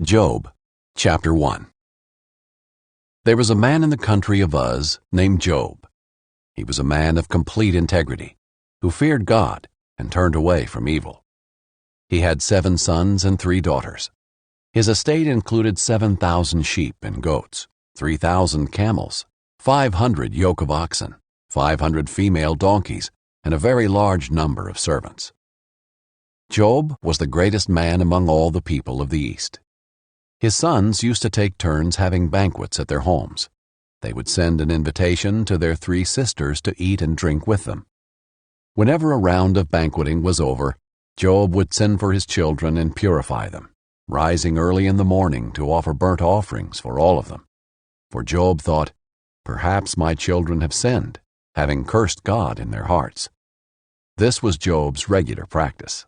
Job, Chapter 1. There was a man in the country of Uz named Job. He was a man of complete integrity, who feared God and turned away from evil. He had 7 sons and 3 daughters. His estate included 7,000 sheep and goats, 3,000 camels, 500 yoke of oxen, 500 female donkeys, and a very large number of servants. Job was the greatest man among all the people of the East. His sons used to take turns having banquets at their homes. They would send an invitation to their 3 sisters to eat and drink with them. Whenever a round of banqueting was over, Job would send for his children and purify them, rising early in the morning to offer burnt offerings for all of them. For Job thought, "Perhaps my children have sinned, having cursed God in their hearts." This was Job's regular practice.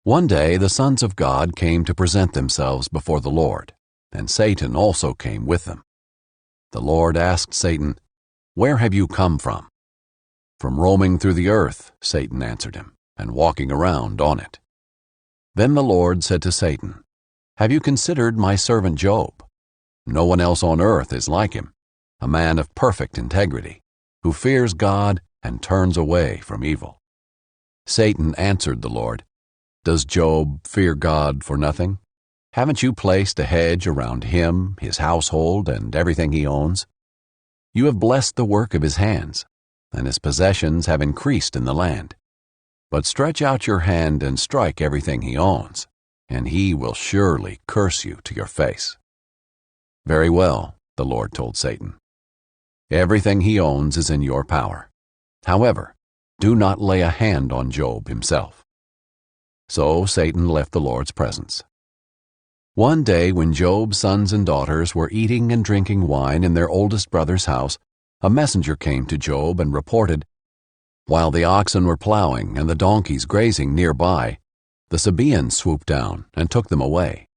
One day the sons of God came to present themselves before the Lord, and Satan also came with them. The Lord asked Satan, "Where have you come from?" "From roaming through the earth," Satan answered him, "and walking around on it." Then the Lord said to Satan, "Have you considered my servant Job? No one else on earth is like him, a man of perfect integrity, who fears God and turns away from evil." Satan answered the Lord, "Does Job fear God for nothing? Haven't you placed a hedge around him, his household, and everything he owns? You have blessed the work of his hands, and his possessions have increased in the land. But stretch out your hand and strike everything he owns, and he will surely curse you to your face." "Very well," the Lord told Satan. "Everything he owns is in your power. However, do not lay a hand on Job himself." So Satan left the Lord's presence. One day when Job's sons and daughters were eating and drinking wine in their oldest brother's house, a messenger came to Job and reported, "While the oxen were plowing and the donkeys grazing nearby, the Sabaeans swooped down and took them away.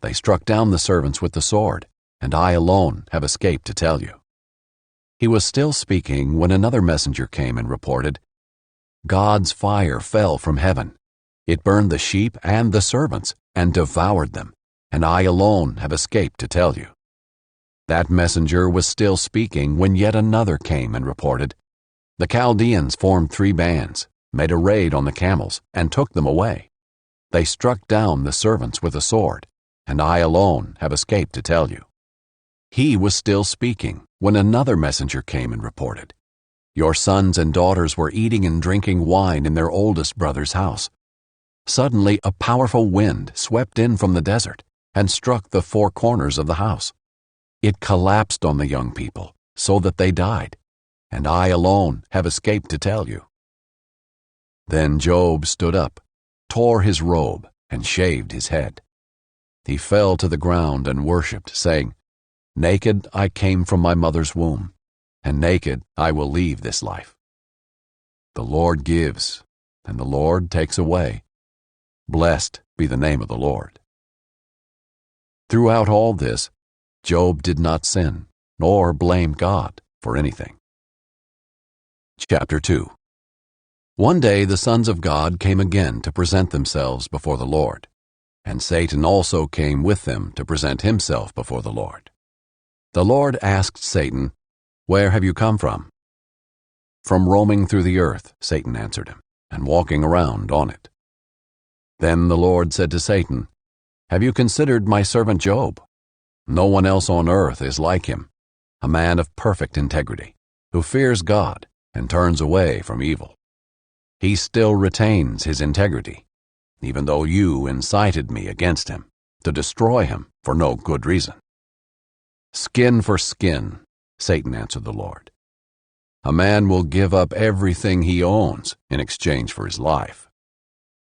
They struck down the servants with the sword, and I alone have escaped to tell you." He was still speaking when another messenger came and reported, "God's fire fell from heaven. It burned the sheep and the servants and devoured them, and I alone have escaped to tell you." That messenger was still speaking when yet another came and reported, "The Chaldeans formed 3 bands, made a raid on the camels, and took them away. They struck down the servants with a sword, and I alone have escaped to tell you." He was still speaking when another messenger came and reported, "Your sons and daughters were eating and drinking wine in their oldest brother's house. Suddenly a powerful wind swept in from the desert and struck the 4 corners of the house. It collapsed on the young people so that they died, and I alone have escaped to tell you." Then Job stood up, tore his robe, and shaved his head. He fell to the ground and worshipped, saying, "Naked I came from my mother's womb, and naked I will leave this life. The Lord gives, and the Lord takes away. Blessed be the name of the Lord." Throughout all this, Job did not sin, nor blame God for anything. Chapter 2. One day the sons of God came again to present themselves before the Lord, and Satan also came with them to present himself before the Lord. The Lord asked Satan, "Where have you come from?" "From roaming through the earth," Satan answered him, "and walking around on it." Then the Lord said to Satan, "Have you considered my servant Job? No one else on earth is like him, a man of perfect integrity, who fears God and turns away from evil. He still retains his integrity, even though you incited me against him, to destroy him for no good reason." "Skin for skin," Satan answered the Lord. "A man will give up everything he owns in exchange for his life.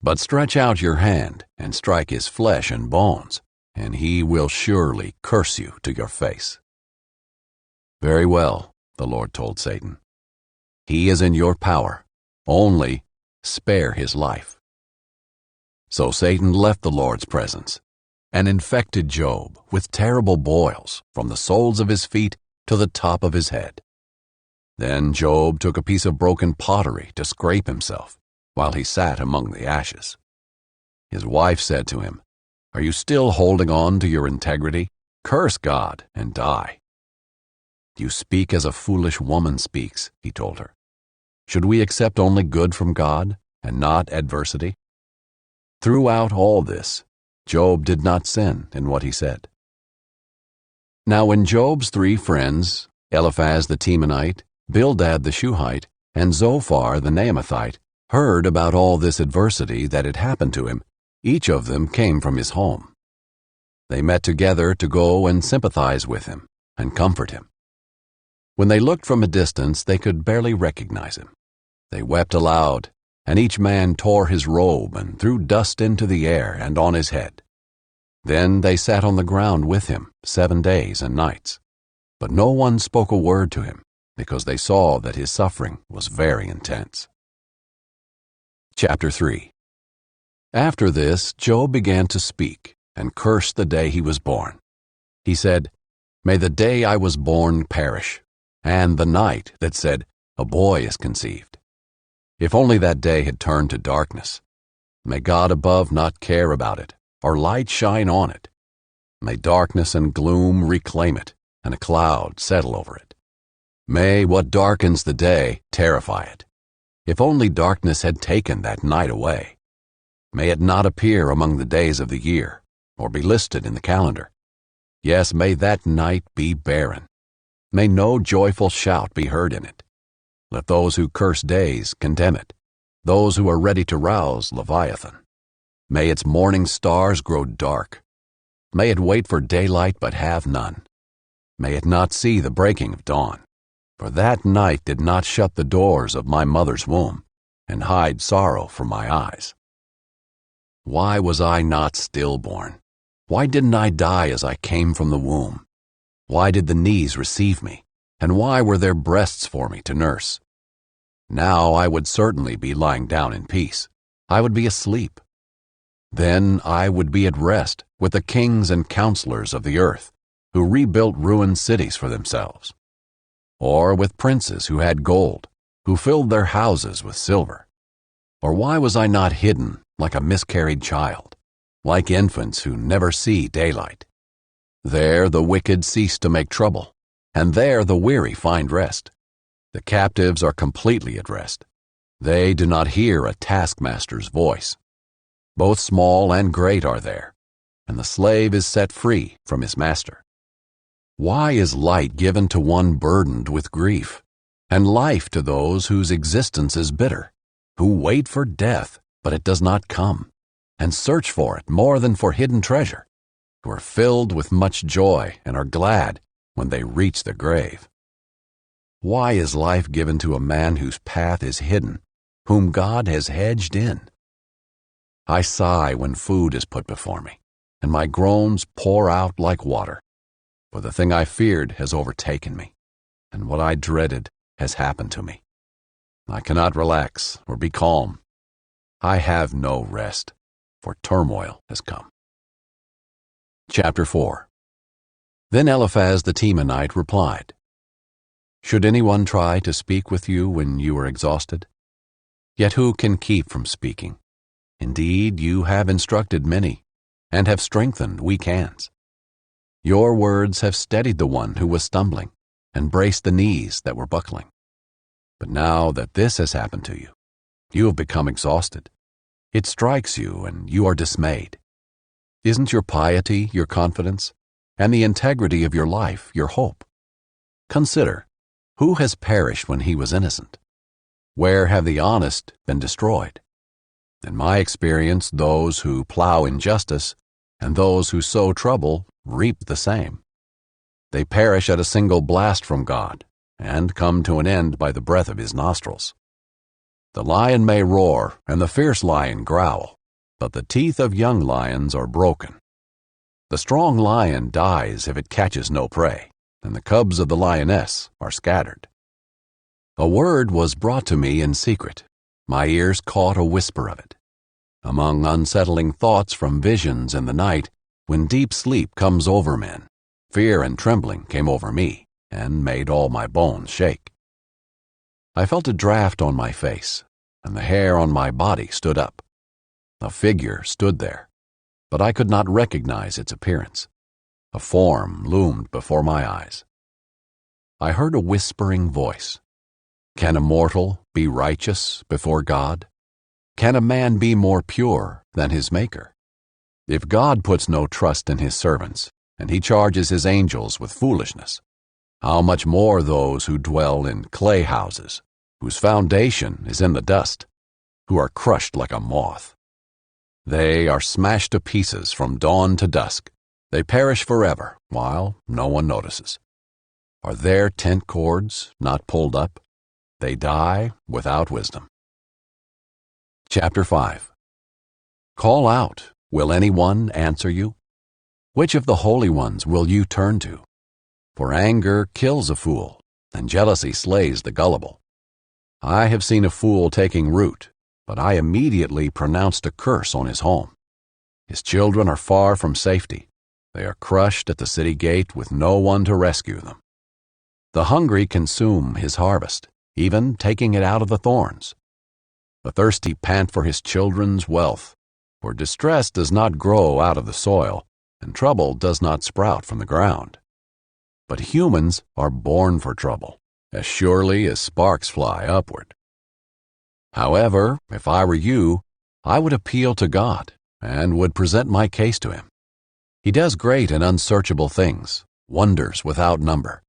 But stretch out your hand and strike his flesh and bones, and he will surely curse you to your face." "Very well," the Lord told Satan. "He is in your power. Only spare his life." So Satan left the Lord's presence and infected Job with terrible boils from the soles of his feet to the top of his head. Then Job took a piece of broken pottery to scrape himself while he sat among the ashes. His wife said to him, Are you still holding on to your integrity? Curse God and die. You speak as a foolish woman speaks, he told her. Should we accept only good from God and not adversity? Throughout all this, Job did not sin in what he said. Now when Job's 3 friends, Eliphaz the Temanite, Bildad the Shuhite, and Zophar the Naamathite, heard about all this adversity that had happened to him, each of them came from his home. They met together to go and sympathize with him and comfort him. When they looked from a distance, they could barely recognize him. They wept aloud, and each man tore his robe and threw dust into the air and on his head. Then they sat on the ground with him 7 days and nights. But no one spoke a word to him, because they saw that his suffering was very intense. Chapter 3. After this, Job began to speak and cursed the day he was born. He said, "May the day I was born perish, and the night that said, a boy is conceived. If only that day had turned to darkness. May God above not care about it, or light shine on it. May darkness and gloom reclaim it, and a cloud settle over it. May what darkens the day terrify it. If only darkness had taken that night away. May it not appear among the days of the year, or be listed in the calendar. Yes, may that night be barren. May no joyful shout be heard in it. Let those who curse days condemn it, those who are ready to rouse Leviathan. May its morning stars grow dark. May it wait for daylight but have none. May it not see the breaking of dawn. For that night did not shut the doors of my mother's womb, and hide sorrow from my eyes. Why was I not stillborn? Why didn't I die as I came from the womb? Why did the knees receive me, and why were there breasts for me to nurse? Now I would certainly be lying down in peace. I would be asleep. Then I would be at rest with the kings and counselors of the earth, who rebuilt ruined cities for themselves, or with princes who had gold, who filled their houses with silver. Or why was I not hidden like a miscarried child, like infants who never see daylight? There the wicked cease to make trouble, and there the weary find rest. The captives are completely at rest. They do not hear a taskmaster's voice. Both small and great are there, and the slave is set free from his master. Why is light given to one burdened with grief, and life to those whose existence is bitter, who wait for death, but it does not come, and search for it more than for hidden treasure, who are filled with much joy and are glad when they reach the grave? Why is life given to a man whose path is hidden, whom God has hedged in? I sigh when food is put before me, and my groans pour out like water. For the thing I feared has overtaken me, and what I dreaded has happened to me. I cannot relax or be calm. I have no rest, for turmoil has come. Chapter 4. Then Eliphaz the Temanite replied, "Should anyone try to speak with you when you are exhausted? Yet who can keep from speaking? Indeed, you have instructed many, and have strengthened weak hands. Your words have steadied the one who was stumbling, and braced the knees that were buckling. But now that this has happened to you, you have become exhausted. It strikes you, and you are dismayed. Isn't your piety your confidence, and the integrity of your life your hope? Consider, who has perished when he was innocent? Where have the honest been destroyed? In my experience, those who plow injustice and those who sow trouble reap the same. They perish at a single blast from God, and come to an end by the breath of his nostrils. The lion may roar and the fierce lion growl, but the teeth of young lions are broken. The strong lion dies if it catches no prey, and the cubs of the lioness are scattered. A word was brought to me in secret. My ears caught a whisper of it. Among unsettling thoughts from visions in the night, when deep sleep comes over men, fear and trembling came over me, and made all my bones shake. I felt a draft on my face, and the hair on my body stood up. A figure stood there, but I could not recognize its appearance. A form loomed before my eyes. I heard a whispering voice. Can a mortal be righteous before God? Can a man be more pure than his Maker? If God puts no trust in his servants, and he charges his angels with foolishness, how much more those who dwell in clay houses, whose foundation is in the dust, who are crushed like a moth. They are smashed to pieces from dawn to dusk. They perish forever, while no one notices. Are their tent cords not pulled up? They die without wisdom. Chapter 5. Call out, will anyone answer you? Which of the holy ones will you turn to? For anger kills a fool, and jealousy slays the gullible. I have seen a fool taking root, but I immediately pronounced a curse on his home. His children are far from safety. They are crushed at the city gate with no one to rescue them. The hungry consume his harvest, even taking it out of the thorns. The thirsty pant for his children's wealth, for distress does not grow out of the soil, and trouble does not sprout from the ground. But humans are born for trouble, as surely as sparks fly upward. However, if I were you, I would appeal to God, and would present my case to him. He does great and unsearchable things, wonders without number.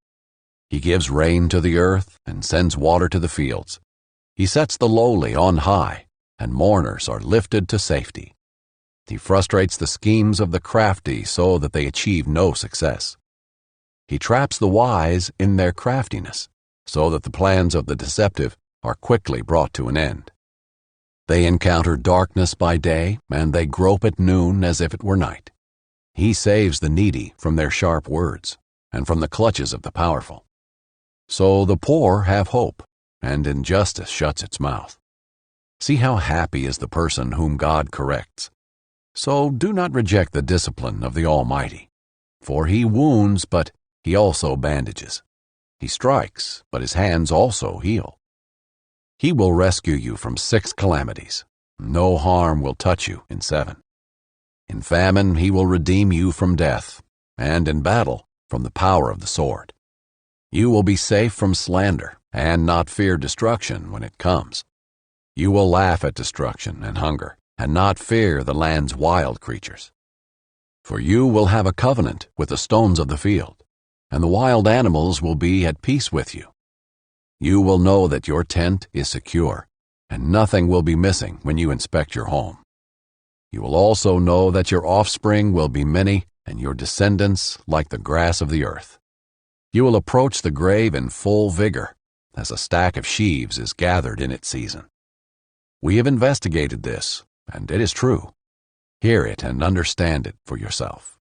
He gives rain to the earth and sends water to the fields. He sets the lowly on high, and mourners are lifted to safety. He frustrates the schemes of the crafty so that they achieve no success. He traps the wise in their craftiness, so that the plans of the deceptive are quickly brought to an end. They encounter darkness by day, and they grope at noon as if it were night. He saves the needy from their sharp words, and from the clutches of the powerful. So the poor have hope, and injustice shuts its mouth. See how happy is the person whom God corrects. So do not reject the discipline of the Almighty, for he wounds, but he also bandages. He strikes, but his hands also heal. He will rescue you from 6 calamities. No harm will touch you in 7. In famine he will redeem you from death, and in battle from the power of the sword. You will be safe from slander, and not fear destruction when it comes. You will laugh at destruction and hunger, and not fear the land's wild creatures. For you will have a covenant with the stones of the field, and the wild animals will be at peace with you. You will know that your tent is secure, and nothing will be missing when you inspect your home. You will also know that your offspring will be many, and your descendants like the grass of the earth. You will approach the grave in full vigor, as a stack of sheaves is gathered in its season. We have investigated this, and it is true. Hear it and understand it for yourself.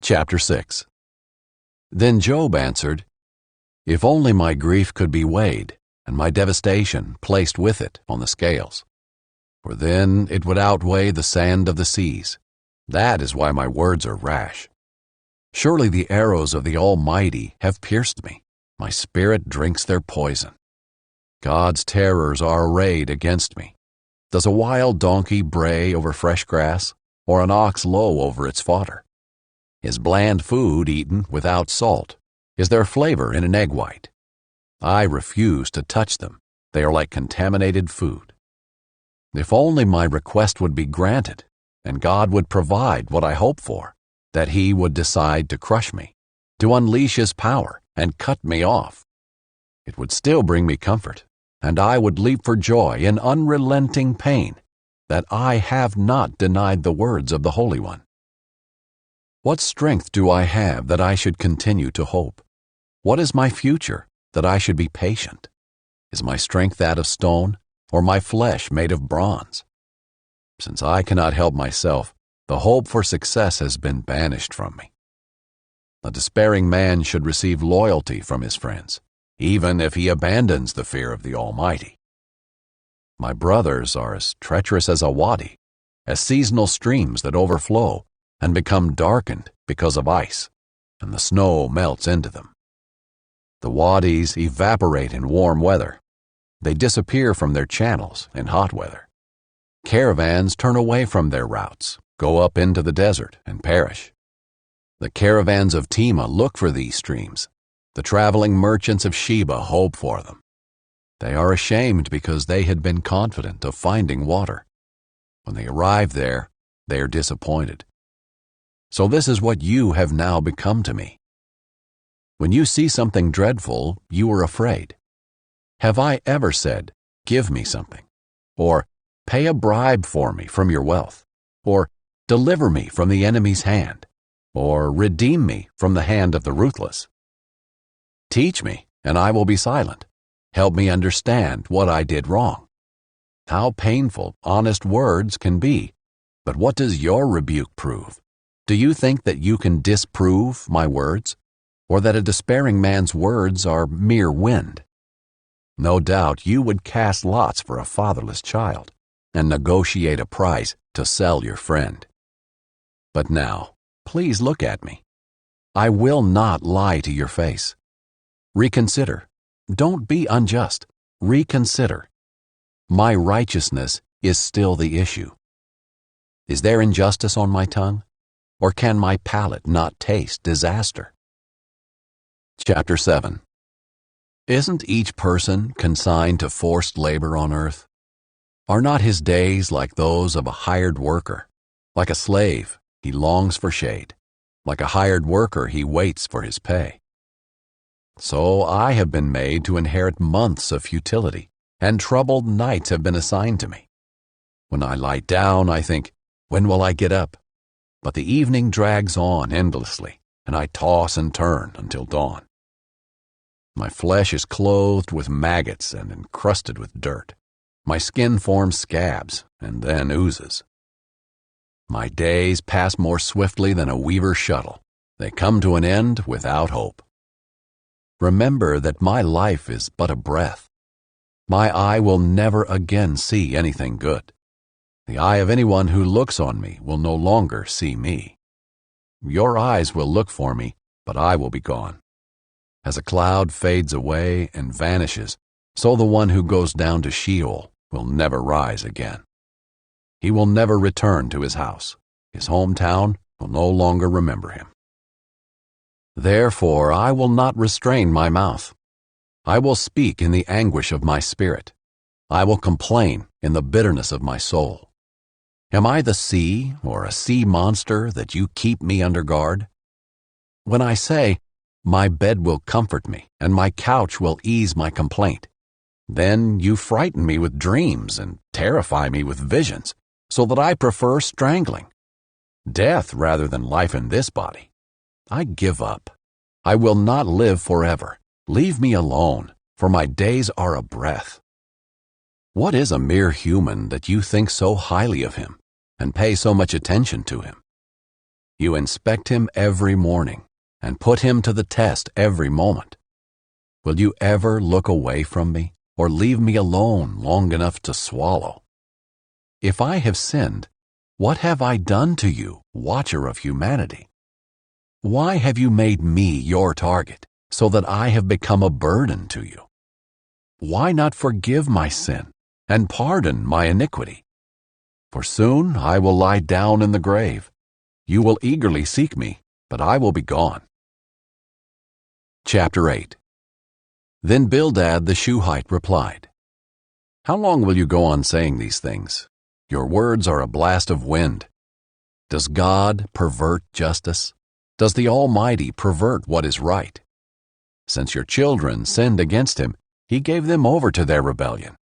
Chapter 6. Then Job answered, If only my grief could be weighed, and my devastation placed with it on the scales. For then it would outweigh the sand of the seas. That is why my words are rash. Surely the arrows of the Almighty have pierced me. My spirit drinks their poison. God's terrors are arrayed against me. Does a wild donkey bray over fresh grass, or an ox low over its fodder? Is bland food eaten without salt? Is there flavor in an egg white? I refuse to touch them. They are like contaminated food. If only my request would be granted, and God would provide what I hope for, that he would decide to crush me, to unleash his power and cut me off. It would still bring me comfort, and I would leap for joy in unrelenting pain, that I have not denied the words of the Holy One. What strength do I have that I should continue to hope? What is my future that I should be patient? Is my strength that of stone, or my flesh made of bronze? Since I cannot help myself, the hope for success has been banished from me. A despairing man should receive loyalty from his friends, even if he abandons the fear of the Almighty. My brothers are as treacherous as a wadi, as seasonal streams that overflow and become darkened because of ice, and the snow melts into them. The wadis evaporate in warm weather. They disappear from their channels in hot weather. Caravans turn away from their routes, go up into the desert, and perish. The caravans of Tema look for these streams. The traveling merchants of Sheba hope for them. They are ashamed because they had been confident of finding water. When they arrive there, they are disappointed. So this is what you have now become to me. When you see something dreadful, you are afraid. Have I ever said, "Give me something," or "Pay a bribe for me from your wealth," or "Deliver me from the enemy's hand," or "Redeem me from the hand of the ruthless"? Teach me, and I will be silent. Help me understand what I did wrong. How painful honest words can be, but what does your rebuke prove? Do you think that you can disprove my words, or that a despairing man's words are mere wind? No doubt you would cast lots for a fatherless child and negotiate a price to sell your friend. But now, please look at me. I will not lie to your face. Reconsider. Don't be unjust. Reconsider. My righteousness is still the issue. Is there injustice on my tongue? Or can my palate not taste disaster? Chapter 7. Isn't each person consigned to forced labor on earth? Are not his days like those of a hired worker? Like a slave, he longs for shade. Like a hired worker, he waits for his pay. So I have been made to inherit months of futility, and troubled nights have been assigned to me. When I lie down, I think, when will I get up? But the evening drags on endlessly, and I toss and turn until dawn. My flesh is clothed with maggots and encrusted with dirt. My skin forms scabs and then oozes. My days pass more swiftly than a weaver's shuttle. They come to an end without hope. Remember that my life is but a breath. My eye will never again see anything good. The eye of anyone who looks on me will no longer see me. Your eyes will look for me, but I will be gone. As a cloud fades away and vanishes, so the one who goes down to Sheol will never rise again. He will never return to his house. His hometown will no longer remember him. Therefore I will not restrain my mouth. I will speak in the anguish of my spirit. I will complain in the bitterness of my soul. Am I the sea or a sea monster that you keep me under guard? When I say, my bed will comfort me and my couch will ease my complaint, then you frighten me with dreams and terrify me with visions, so that I prefer strangling. Death rather than life in this body. I give up. I will not live forever. Leave me alone, for my days are a breath. What is a mere human that you think so highly of him and pay so much attention to him? You inspect him every morning and put him to the test every moment. Will you ever look away from me or leave me alone long enough to swallow? If I have sinned, what have I done to you, watcher of humanity? Why have you made me your target, so that I have become a burden to you? Why not forgive my sin and pardon my iniquity? For soon I will lie down in the grave. You will eagerly seek me, but I will be gone. Chapter 8. Then Bildad the Shuhite replied, How long will you go on saying these things? Your words are a blast of wind. Does God pervert justice? Does the Almighty pervert what is right? Since your children sinned against him, he gave them over to their rebellion.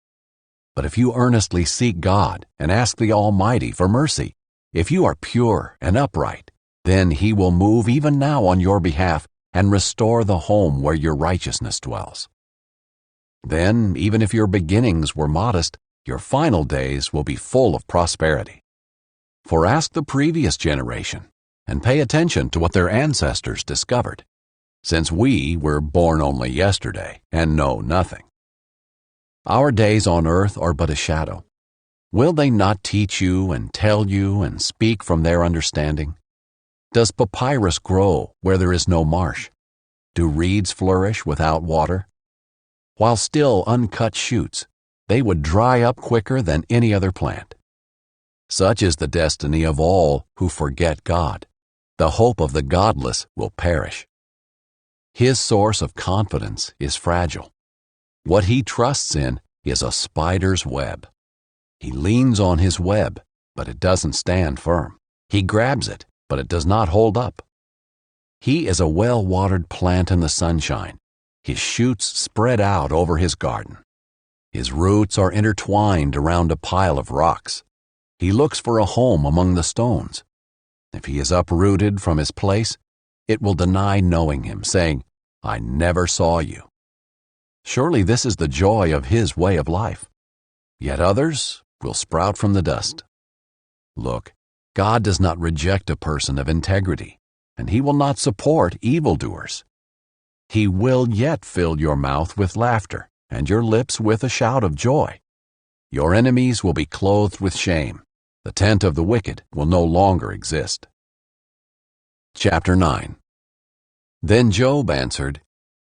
But if you earnestly seek God and ask the Almighty for mercy, if you are pure and upright, then he will move even now on your behalf and restore the home where your righteousness dwells. Then, even if your beginnings were modest, your final days will be full of prosperity. For ask the previous generation, and pay attention to what their ancestors discovered, since we were born only yesterday and know nothing. Our days on earth are but a shadow. Will they not teach you and tell you and speak from their understanding? Does papyrus grow where there is no marsh? Do reeds flourish without water? While still uncut shoots, they would dry up quicker than any other plant. Such is the destiny of all who forget God. The hope of the godless will perish. His source of confidence is fragile. What he trusts in is a spider's web. He leans on his web, but it doesn't stand firm. He grabs it, but it does not hold up. He is a well-watered plant in the sunshine. His shoots spread out over his garden. His roots are intertwined around a pile of rocks. He looks for a home among the stones. If he is uprooted from his place, it will deny knowing him, saying, "I never saw you." Surely this is the joy of his way of life. Yet others will sprout from the dust. Look, God does not reject a person of integrity, and he will not support evildoers. He will yet fill your mouth with laughter, and your lips with a shout of joy. Your enemies will be clothed with shame. The tent of the wicked will no longer exist. Chapter 9. Then Job answered,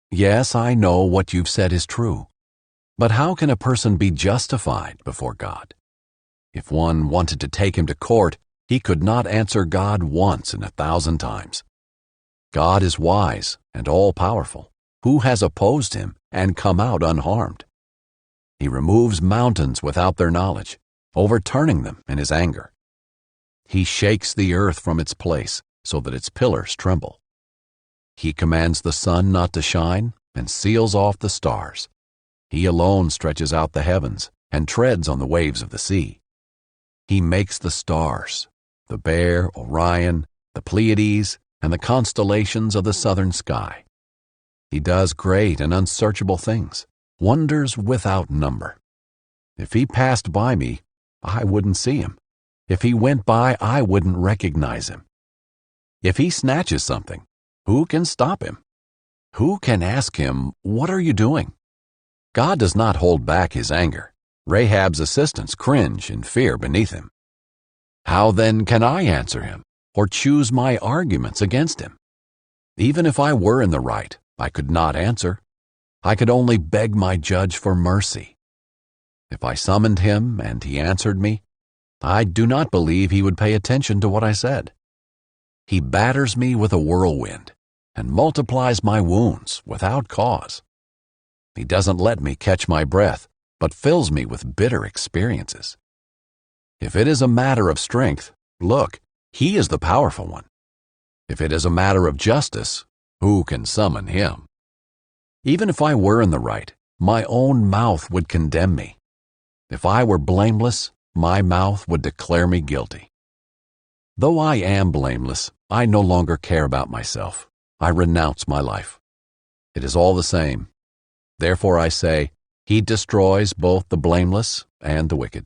"Yes, I know what you've said is true. But how can a person be justified before God? If one wanted to take him to court, he could not answer God once in 1,000 times. God is wise and all-powerful. Who has opposed him and come out unharmed? He removes mountains without their knowledge, overturning them in his anger. He shakes the earth from its place so that its pillars tremble. He commands the sun not to shine and seals off the stars. He alone stretches out the heavens and treads on the waves of the sea. He makes the stars, the Bear, Orion, the Pleiades, and the constellations of the southern sky. He does great and unsearchable things, wonders without number. If he passed by me, I wouldn't see him. If he went by, I wouldn't recognize him. If he snatches something, who can stop him? Who can ask him, "What are you doing?" God does not hold back his anger. Rahab's assistants cringe in fear beneath him. How then can I answer him, or choose my arguments against him? Even if I were in the right, I could not answer. I could only beg my judge for mercy. If I summoned him and he answered me, I do not believe he would pay attention to what I said. He batters me with a whirlwind and multiplies my wounds without cause. He doesn't let me catch my breath, but fills me with bitter experiences. If it is a matter of strength, look, he is the powerful one. If it is a matter of justice, who can summon him? Even if I were in the right, my own mouth would condemn me. If I were blameless, my mouth would declare me guilty. Though I am blameless, I no longer care about myself. I renounce my life. It is all the same. Therefore I say, he destroys both the blameless and the wicked.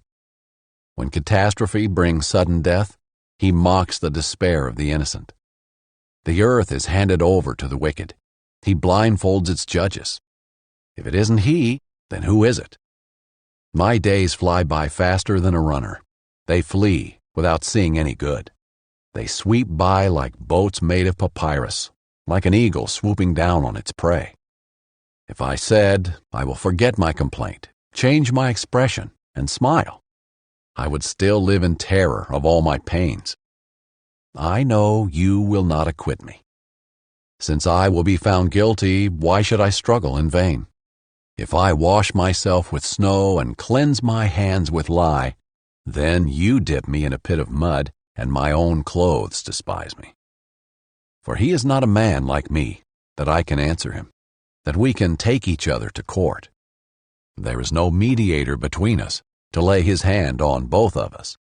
When catastrophe brings sudden death, he mocks the despair of the innocent. The earth is handed over to the wicked. He blindfolds its judges. If it isn't he, then who is it? My days fly by faster than a runner. They flee without seeing any good. They sweep by like boats made of papyrus, like an eagle swooping down on its prey. If I said, I will forget my complaint, change my expression, and smile, I would still live in terror of all my pains. I know you will not acquit me. Since I will be found guilty, why should I struggle in vain? If I wash myself with snow and cleanse my hands with lye, then you dip me in a pit of mud, and my own clothes despise me. For he is not a man like me, that I can answer him, that we can take each other to court. There is no mediator between us to lay his hand on both of us.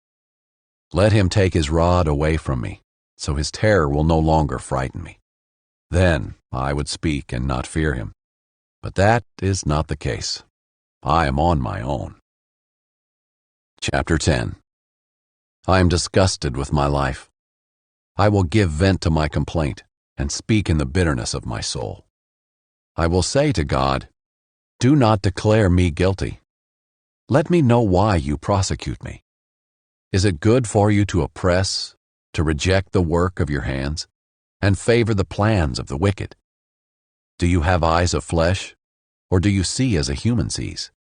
Let him take his rod away from me, so his terror will no longer frighten me. Then I would speak and not fear him. But that is not the case. I am on my own. Chapter 10. I am disgusted with my life. I will give vent to my complaint and speak in the bitterness of my soul. I will say to God, do not declare me guilty. Let me know why you prosecute me. Is it good for you to oppress, to reject the work of your hands, and favor the plans of the wicked? Do you have eyes of flesh, or do you see as a human sees?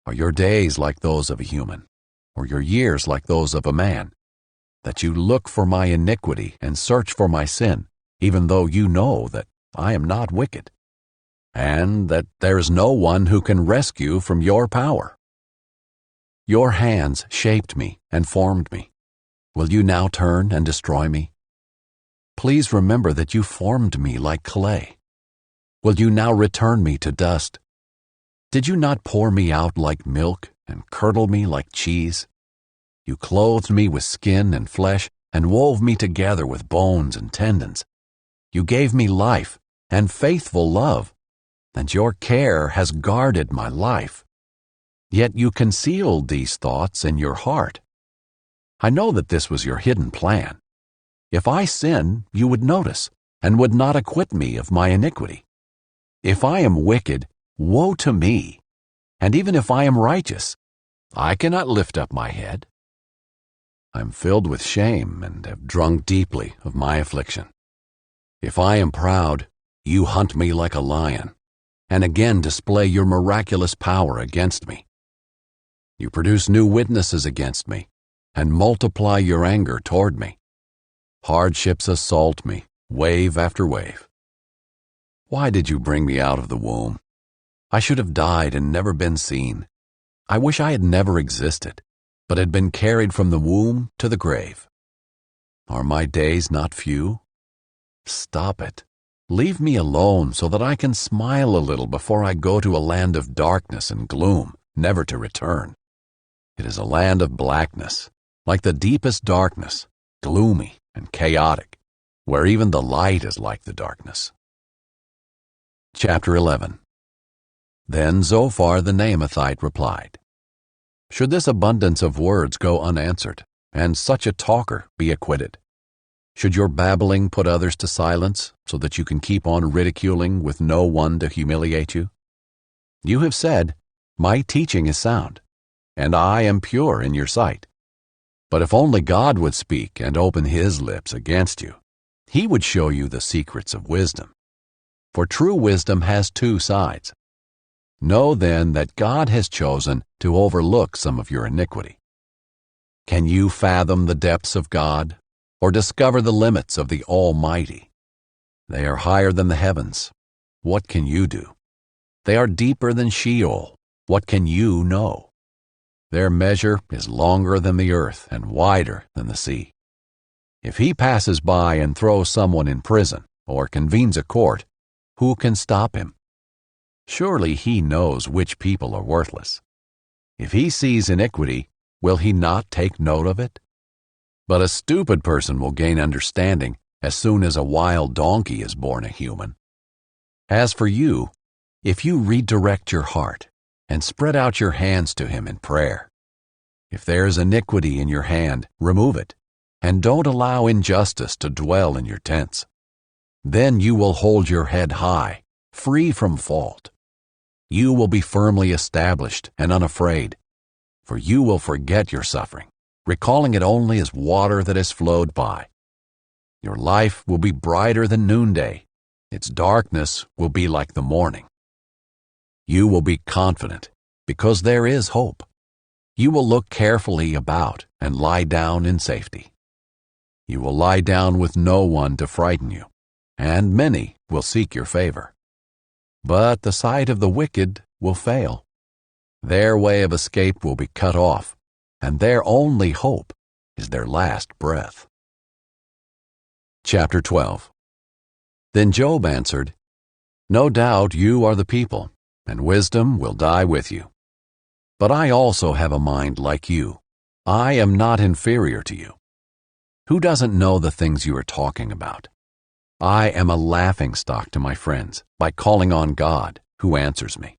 Are your days like those of a human? or your years like those of a man, that you look for my iniquity and search for my sin, even though you know that I am not wicked, and that there is no one who can rescue from your power? Your hands shaped me and formed me. Will you now turn and destroy me? Please remember that you formed me like clay. Will you now return me to dust? Did you not pour me out like milk and curdle me like cheese? You clothed me with skin and flesh and wove me together with bones and tendons. You gave me life and faithful love, and your care has guarded my life. Yet you concealed these thoughts in your heart. I know that this was your hidden plan. If I sin, you would notice and would not acquit me of my iniquity. If I am wicked, woe to me, and even if I am righteous, I cannot lift up my head. I am filled with shame and have drunk deeply of my affliction. If I am proud, you hunt me like a lion, and again display your miraculous power against me. You produce new witnesses against me, and multiply your anger toward me. Hardships assault me, wave after wave. Why did you bring me out of the womb? I should have died and never been seen. I wish I had never existed, but had been carried from the womb to the grave. Are my days not few? Stop it. Leave me alone so that I can smile a little before I go to a land of darkness and gloom, never to return. It is a land of blackness, like the deepest darkness, gloomy and chaotic, where even the light is like the darkness. Chapter 11. Then Zophar the Naamathite replied, Should this abundance of words go unanswered, and such a talker be acquitted? Should your babbling put others to silence, so that you can keep on ridiculing with no one to humiliate you? You have said, My teaching is sound, and I am pure in your sight. But if only God would speak and open his lips against you, he would show you the secrets of wisdom. For true wisdom has two sides. Know then that God has chosen to overlook some of your iniquity. Can you fathom the depths of God, or discover the limits of the Almighty? They are higher than the heavens. What can you do? They are deeper than Sheol. What can you know? Their measure is longer than the earth and wider than the sea. If he passes by and throws someone in prison or convenes a court, who can stop him? Surely he knows which people are worthless. If he sees iniquity, will he not take note of it? But a stupid person will gain understanding as soon as a wild donkey is born a human. As for you, if you redirect your heart and spread out your hands to him in prayer, if there is iniquity in your hand, remove it, and don't allow injustice to dwell in your tents. Then you will hold your head high, free from fault. You will be firmly established and unafraid, for you will forget your suffering, recalling it only as water that has flowed by. Your life will be brighter than noonday. Its darkness will be like the morning. You will be confident, because there is hope. You will look carefully about and lie down in safety. You will lie down with no one to frighten you, and many will seek your favor. But the sight of the wicked will fail. Their way of escape will be cut off, and their only hope is their last breath. Chapter 12. Then Job answered, No doubt you are the people, and wisdom will die with you. But I also have a mind like you. I am not inferior to you. Who doesn't know the things you are talking about? I am a laughingstock to my friends by calling on God, who answers me.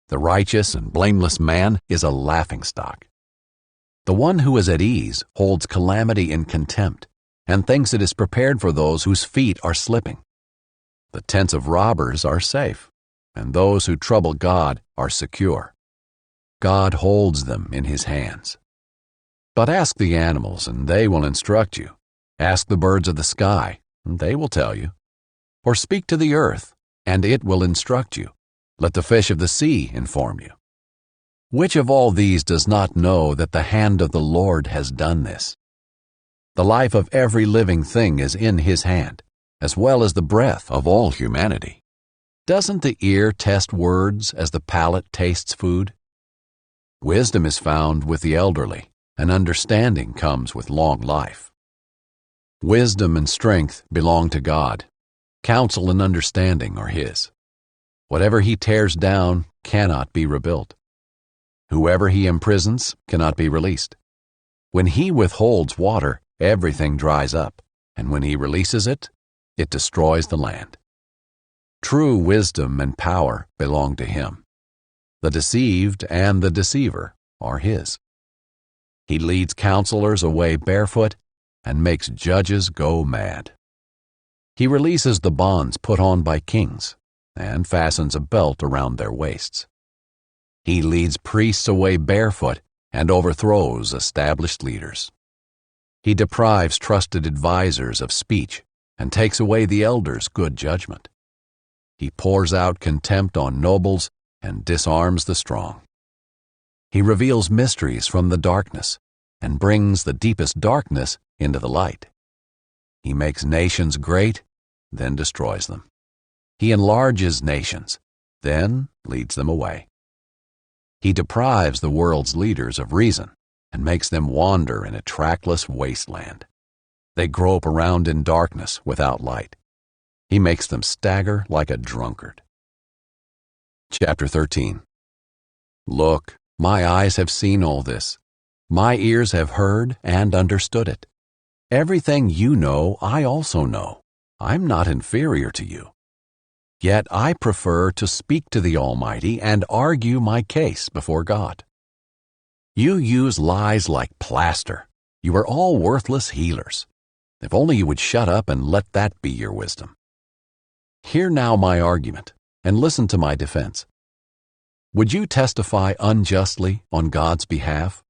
The righteous and blameless man is a laughingstock. The one who is at ease holds calamity in contempt and thinks it is prepared for those whose feet are slipping. The tents of robbers are safe, and those who trouble God are secure. God holds them in his hands. But ask the animals, and they will instruct you. Ask the birds of the sky, and they will tell you. Or speak to the earth, and it will instruct you. Let the fish of the sea inform you. Which of all these does not know that the hand of the Lord has done this? The life of every living thing is in his hand, as well as the breath of all humanity. Doesn't the ear test words as the palate tastes food? Wisdom is found with the elderly, and understanding comes with long life. Wisdom and strength belong to God. Counsel and understanding are his. Whatever he tears down cannot be rebuilt. Whoever he imprisons cannot be released. When he withholds water, everything dries up, and when he releases it, it destroys the land. True wisdom and power belong to him. The deceived and the deceiver are his. He leads counselors away barefoot and makes judges go mad. He releases the bonds put on by kings and fastens a belt around their waists. He leads priests away barefoot and overthrows established leaders. He deprives trusted advisers of speech and takes away the elders' good judgment. He pours out contempt on nobles and disarms the strong. He reveals mysteries from the darkness and brings the deepest darkness into the light. He makes nations great, then destroys them. He enlarges nations, then leads them away. He deprives the world's leaders of reason and makes them wander in a trackless wasteland. They grope around in darkness without light. He makes them stagger like a drunkard. Chapter 13. Look, my eyes have seen all this. My ears have heard and understood it. Everything you know, I also know. I'm not inferior to you. Yet I prefer to speak to the Almighty and argue my case before God. You use lies like plaster. You are all worthless healers. If only you would shut up and let that be your wisdom. Hear now my argument, and listen to my defense. Would you testify unjustly on God's behalf,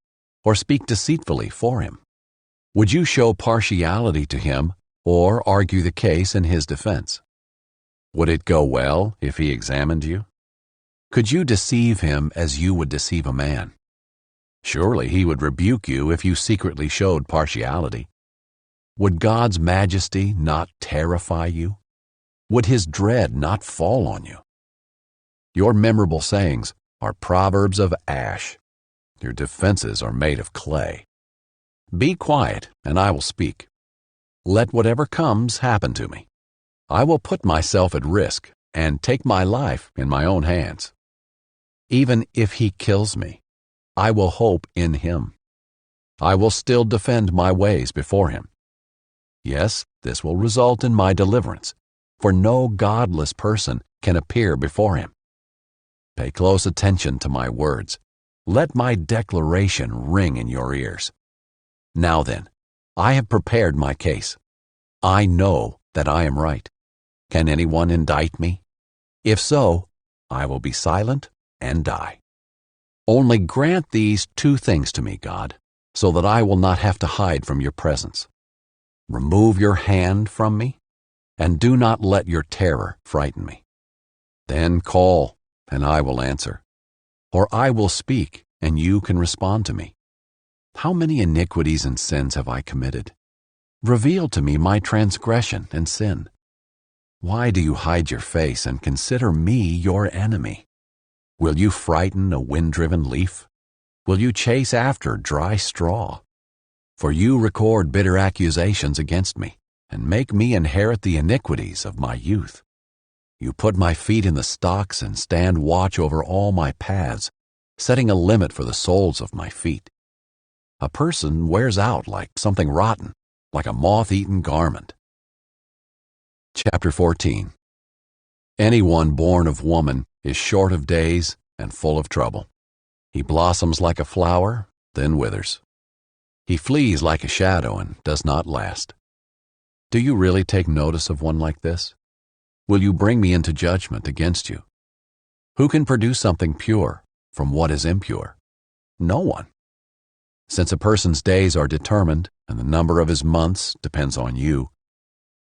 or speak deceitfully for him? Would you show partiality to him, or argue the case in his defense? Would it go well if he examined you? Could you deceive him as you would deceive a man? Surely he would rebuke you if you secretly showed partiality. Would God's majesty not terrify you? Would his dread not fall on you? Your memorable sayings are proverbs of ash. Your defenses are made of clay. Be quiet, and I will speak. Let whatever comes happen to me. I will put myself at risk and take my life in my own hands. Even if he kills me, I will hope in him. I will still defend my ways before him. Yes, this will result in my deliverance, for no godless person can appear before him. Pay close attention to my words. Let my declaration ring in your ears. Now then, I have prepared my case. I know that I am right. Can anyone indict me? If so, I will be silent and die. Only grant these two things to me, God, so that I will not have to hide from your presence. Remove your hand from me, and do not let your terror frighten me. Then call, and I will answer. Or I will speak, and you can respond to me. How many iniquities and sins have I committed? Reveal to me my transgression and sin. Why do you hide your face and consider me your enemy? Will you frighten a wind-driven leaf? Will you chase after dry straw? For you record bitter accusations against me, and make me inherit the iniquities of my youth. You put my feet in the stocks and stand watch over all my paths, setting a limit for the soles of my feet. A person wears out like something rotten, like a moth-eaten garment. Chapter 14. Anyone born of woman is short of days and full of trouble. He blossoms like a flower, then withers. He flees like a shadow and does not last. Do you really take notice of one like this? Will you bring me into judgment against you? Who can produce something pure from what is impure? No one. Since a person's days are determined and the number of his months depends on you,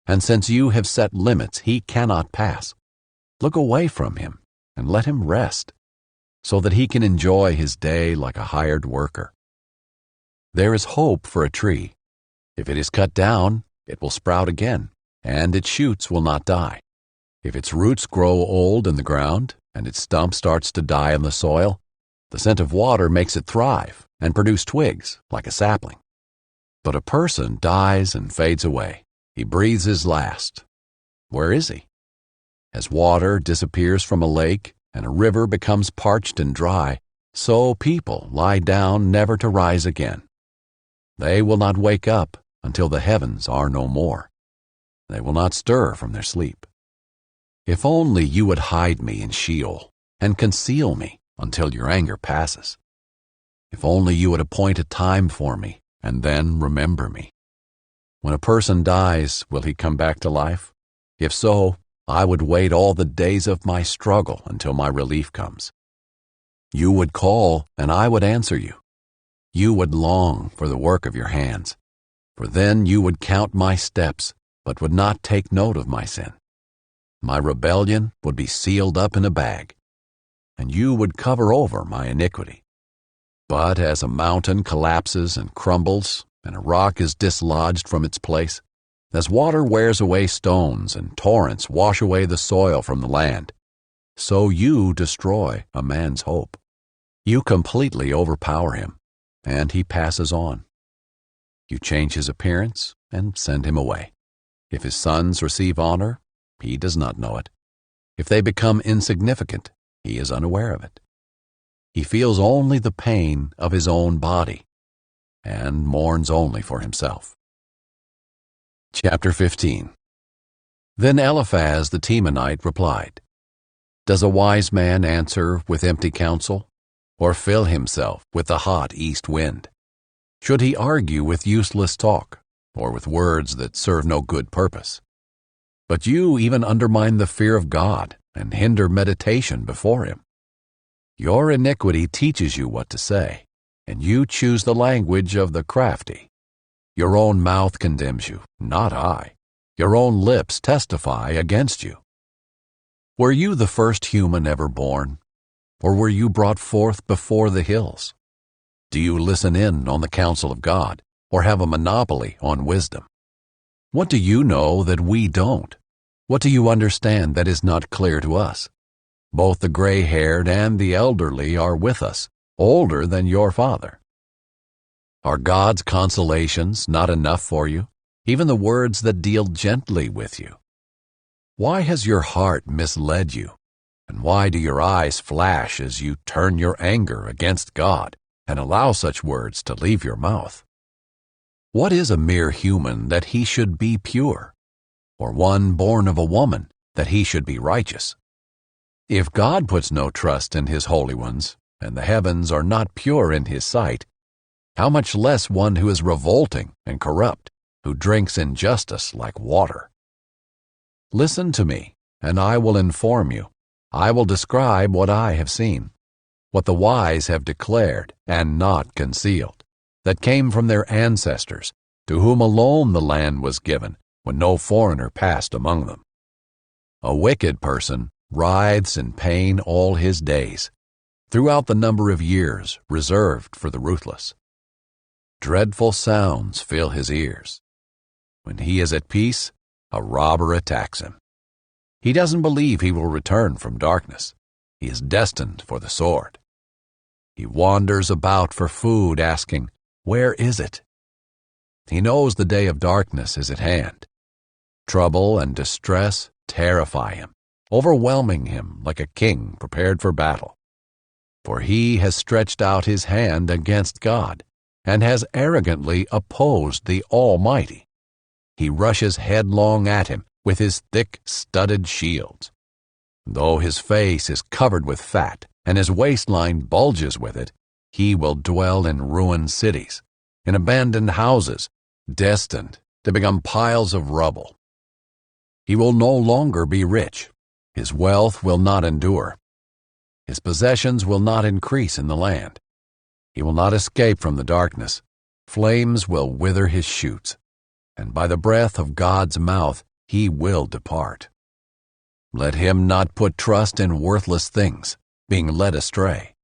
and since you have set limits he cannot pass, look away from him and let him rest. so that he can enjoy his day like a hired worker. There is hope for a tree. If it is cut down, it will sprout again, and its shoots will not die. If its roots grow old in the ground, and its stump starts to die in the soil, the scent of water makes it thrive and produce twigs like a sapling. But a person dies and fades away. He breathes his last. Where is he? As water disappears from a lake and a river becomes parched and dry, so people lie down never to rise again. They will not wake up until the heavens are no more. They will not stir from their sleep. If only you would hide me in Sheol and conceal me until your anger passes. If only you would appoint a time for me and then remember me. When a person dies, will he come back to life? If so, I would wait all the days of my struggle until my relief comes. You would call, and I would answer you. You would long for the work of your hands, for then you would count my steps, but would not take note of my sin. My rebellion would be sealed up in a bag, and you would cover over my iniquity. But as a mountain collapses and crumbles, and a rock is dislodged from its place, as water wears away stones and torrents wash away the soil from the land, so you destroy a man's hope. You completely overpower him, and he passes on. You change his appearance and send him away. If his sons receive honor, he does not know it. If they become insignificant, he is unaware of it. He feels only the pain of his own body and mourns only for himself. Chapter 15. Then Eliphaz the Temanite replied, Does a wise man answer with empty counsel, or fill himself with the hot east wind? Should he argue with useless talk, or with words that serve no good purpose? But you even undermine the fear of God and hinder meditation before him. Your iniquity teaches you what to say, and you choose the language of the crafty. Your own mouth condemns you, not I. Your own lips testify against you. Were you the first human ever born, or were you brought forth before the hills? Do you listen in on the counsel of God, or have a monopoly on wisdom? What do you know that we don't? What do you understand that is not clear to us? Both the gray-haired and the elderly are with us, older than your father. Are God's consolations not enough for you, even the words that deal gently with you? Why has your heart misled you, and why do your eyes flash as you turn your anger against God and allow such words to leave your mouth? What is a mere human that he should be pure, or one born of a woman that he should be righteous? If God puts no trust in his holy ones, and the heavens are not pure in his sight, how much less one who is revolting and corrupt, who drinks injustice like water? Listen to me, and I will inform you. I will describe what I have seen, what the wise have declared and not concealed, that came from their ancestors, to whom alone the land was given, when no foreigner passed among them. A wicked person writhes in pain all his days, throughout the number of years reserved for the ruthless. Dreadful sounds fill his ears. When he is at peace, a robber attacks him. He doesn't believe he will return from darkness. He is destined for the sword. He wanders about for food, asking, Where is it? He knows the day of darkness is at hand. Trouble and distress terrify him, overwhelming him like a king prepared for battle. For he has stretched out his hand against God, and has arrogantly opposed the Almighty. He rushes headlong at him with his thick, studded shields. Though his face is covered with fat, and his waistline bulges with it, he will dwell in ruined cities, in abandoned houses, destined to become piles of rubble. He will no longer be rich. His wealth will not endure. His possessions will not increase in the land. He will not escape from the darkness. Flames will wither his shoots, and by the breath of God's mouth he will depart. Let him not put trust in worthless things, being led astray.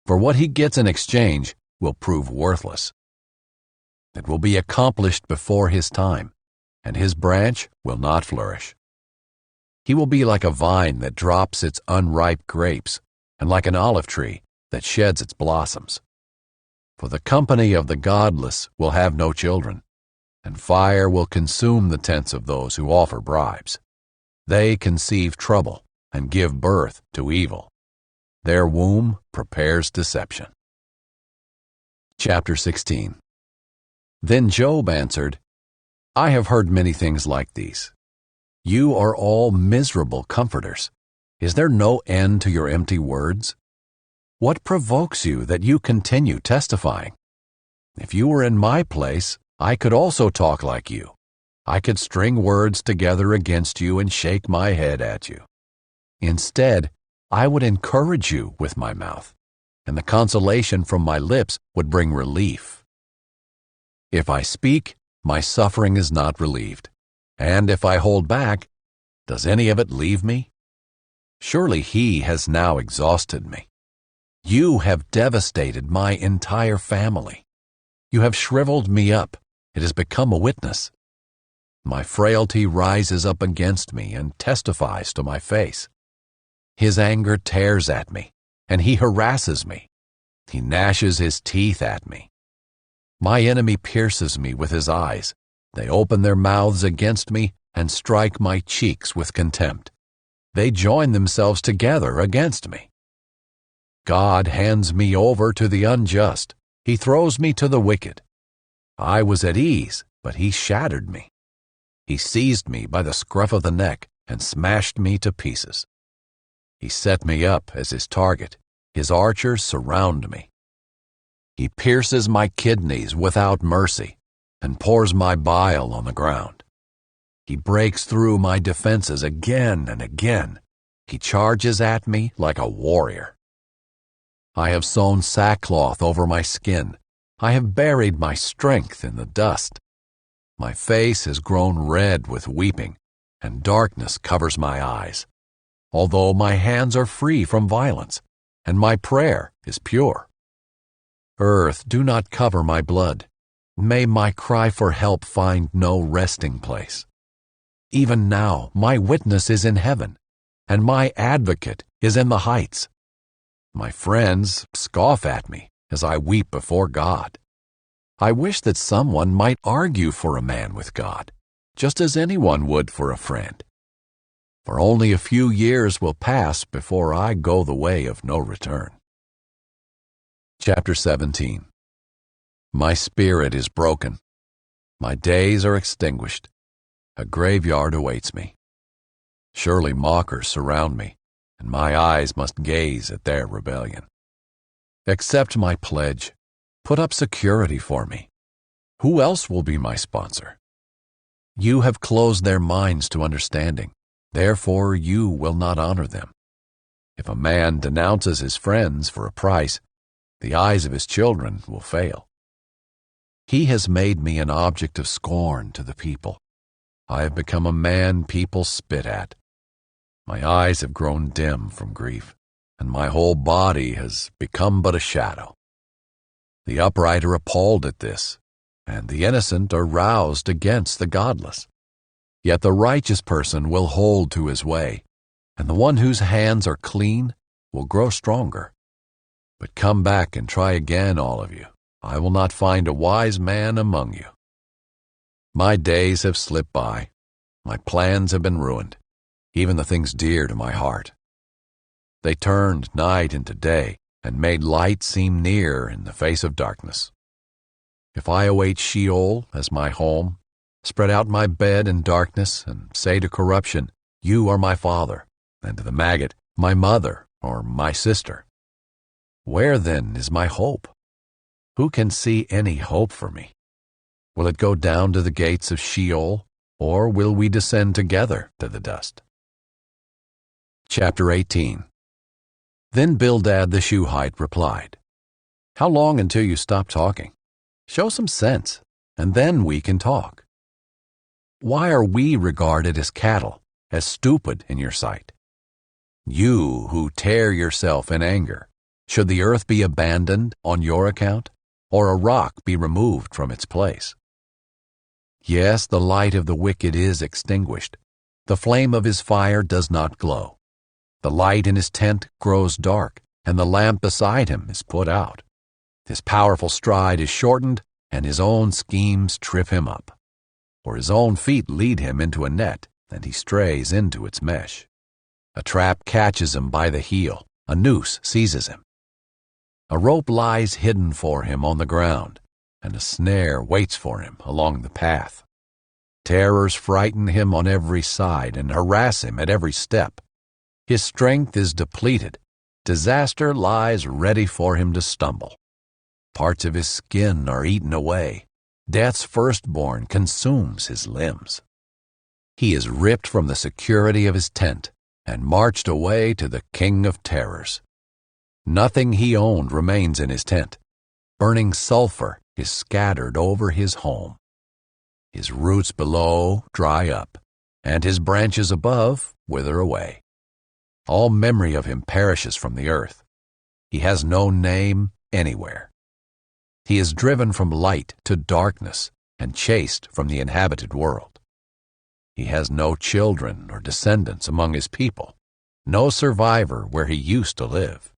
for what he gets in exchange will prove worthless. It will be accomplished before his time, and his branch will not flourish. He will be like a vine that drops its unripe grapes, and like an olive tree that sheds its blossoms. For the company of the godless will have no children, and fire will consume the tents of those who offer bribes. They conceive trouble and give birth to evil. Their womb prepares deception. Chapter 16. Then Job answered, I have heard many things like these. You are all miserable comforters. Is there no end to your empty words? What provokes you that you continue testifying? If you were in my place, I could also talk like you. I could string words together against you and shake my head at you. Instead, I would encourage you with my mouth, and the consolation from my lips would bring relief. If I speak, my suffering is not relieved, and if I hold back, does any of it leave me? Surely he has now exhausted me. You have devastated my entire family. You have shriveled me up. It has become a witness. My frailty rises up against me and testifies to my face. His anger tears at me, and he harasses me. He gnashes his teeth at me. My enemy pierces me with his eyes. They open their mouths against me and strike my cheeks with contempt. They join themselves together against me. God hands me over to the unjust. He throws me to the wicked. I was at ease, but he shattered me. He seized me by the scruff of the neck and smashed me to pieces. He set me up as his target. His archers surround me. He pierces my kidneys without mercy and pours my bile on the ground. He breaks through my defenses again and again. He charges at me like a warrior. I have sewn sackcloth over my skin. I have buried my strength in the dust. My face has grown red with weeping, and darkness covers my eyes. Although my hands are free from violence, and my prayer is pure. Earth, do not cover my blood. May my cry for help find no resting place. Even now my witness is in heaven, and my advocate is in the heights. My friends scoff at me as I weep before God. I wish that someone might argue for a man with God, just as anyone would for a friend. For only a few years will pass before I go the way of no return. Chapter 17. My spirit is broken. My days are extinguished. A graveyard awaits me. Surely mockers surround me, and my eyes must gaze at their rebellion. Accept my pledge. Put up security for me. Who else will be my sponsor? You have closed their minds to understanding. Therefore you will not honor them. If a man denounces his friends for a price, the eyes of his children will fail. He has made me an object of scorn to the people. I have become a man people spit at. My eyes have grown dim from grief, and my whole body has become but a shadow. The upright are appalled at this, and the innocent are roused against the godless. Yet the righteous person will hold to his way, and the one whose hands are clean will grow stronger. But come back and try again, all of you. I will not find a wise man among you. My days have slipped by. My plans have been ruined, even the things dear to my heart. They turned night into day and made light seem near in the face of darkness. If I await Sheol as my home, spread out my bed in darkness, and say to corruption, you are my father, and to the maggot, my mother or my sister. Where then is my hope? Who can see any hope for me? Will it go down to the gates of Sheol, or will we descend together to the dust? Chapter 18. Then Bildad the Shuhite replied, How long until you stop talking? Show some sense, and then we can talk. Why are we regarded as cattle, as stupid in your sight? You who tear yourself in anger, Should the earth be abandoned on your account, or a rock be removed from its place? Yes, the light of the wicked is extinguished. The flame of his fire does not glow. The light in his tent grows dark, and the lamp beside him is put out. His powerful stride is shortened, and his own schemes trip him up. For his own feet lead him into a net, and he strays into its mesh. A trap catches him by the heel, a noose seizes him. A rope lies hidden for him on the ground, and a snare waits for him along the path. Terrors frighten him on every side and harass him at every step. His strength is depleted. Disaster lies ready for him to stumble. Parts of his skin are eaten away. Death's firstborn consumes his limbs. He is ripped from the security of his tent and marched away to the king of terrors. Nothing he owned remains in his tent. Burning sulfur is scattered over his home. His roots below dry up, and his branches above wither away. All memory of him perishes from the earth. He has no name anywhere. He is driven from light to darkness and chased from the inhabited world. He has no children or descendants among his people, no survivor where he used to live.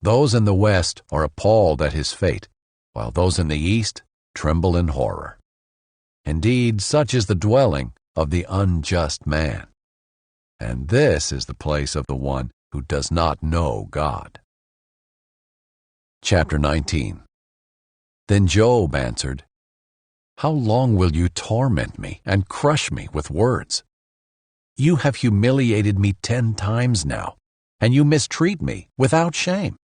Those in the west are appalled at his fate, while those in the east tremble in horror. Indeed, such is the dwelling of the unjust man. And this is the place of the one who does not know God. Chapter 19. Then Job answered, "How long will you torment me and crush me with words? You have humiliated me 10 times now, and you mistreat me without shame.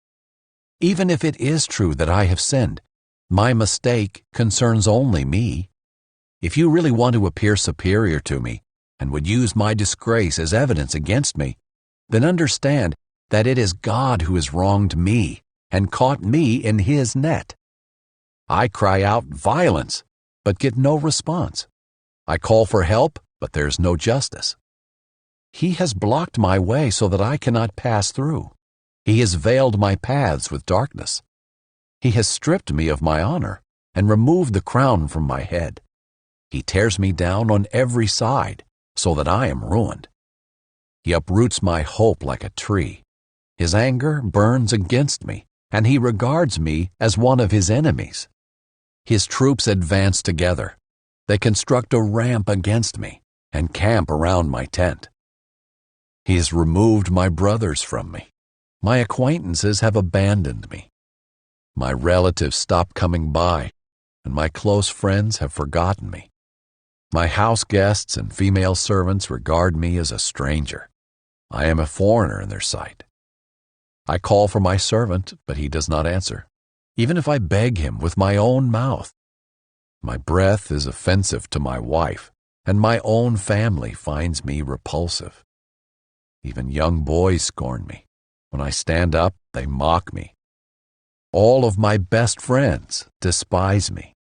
Even if it is true that I have sinned, my mistake concerns only me. If you really want to appear superior to me and would use my disgrace as evidence against me, then understand that it is God who has wronged me and caught me in his net. I cry out violence, but get no response. I call for help, but there's no justice. He has blocked my way so that I cannot pass through. He has veiled my paths with darkness. He has stripped me of my honor and removed the crown from my head. He tears me down on every side so that I am ruined. He uproots my hope like a tree. His anger burns against me, and he regards me as one of his enemies. His troops advance together. They construct a ramp against me and camp around my tent. He has removed my brothers from me. My acquaintances have abandoned me. My relatives stop coming by, and my close friends have forgotten me. My house guests and female servants regard me as a stranger. I am a foreigner in their sight. I call for my servant, but he does not answer, even if I beg him with my own mouth. My breath is offensive to my wife, and my own family finds me repulsive. Even young boys scorn me. When I stand up, they mock me. All of my best friends despise me,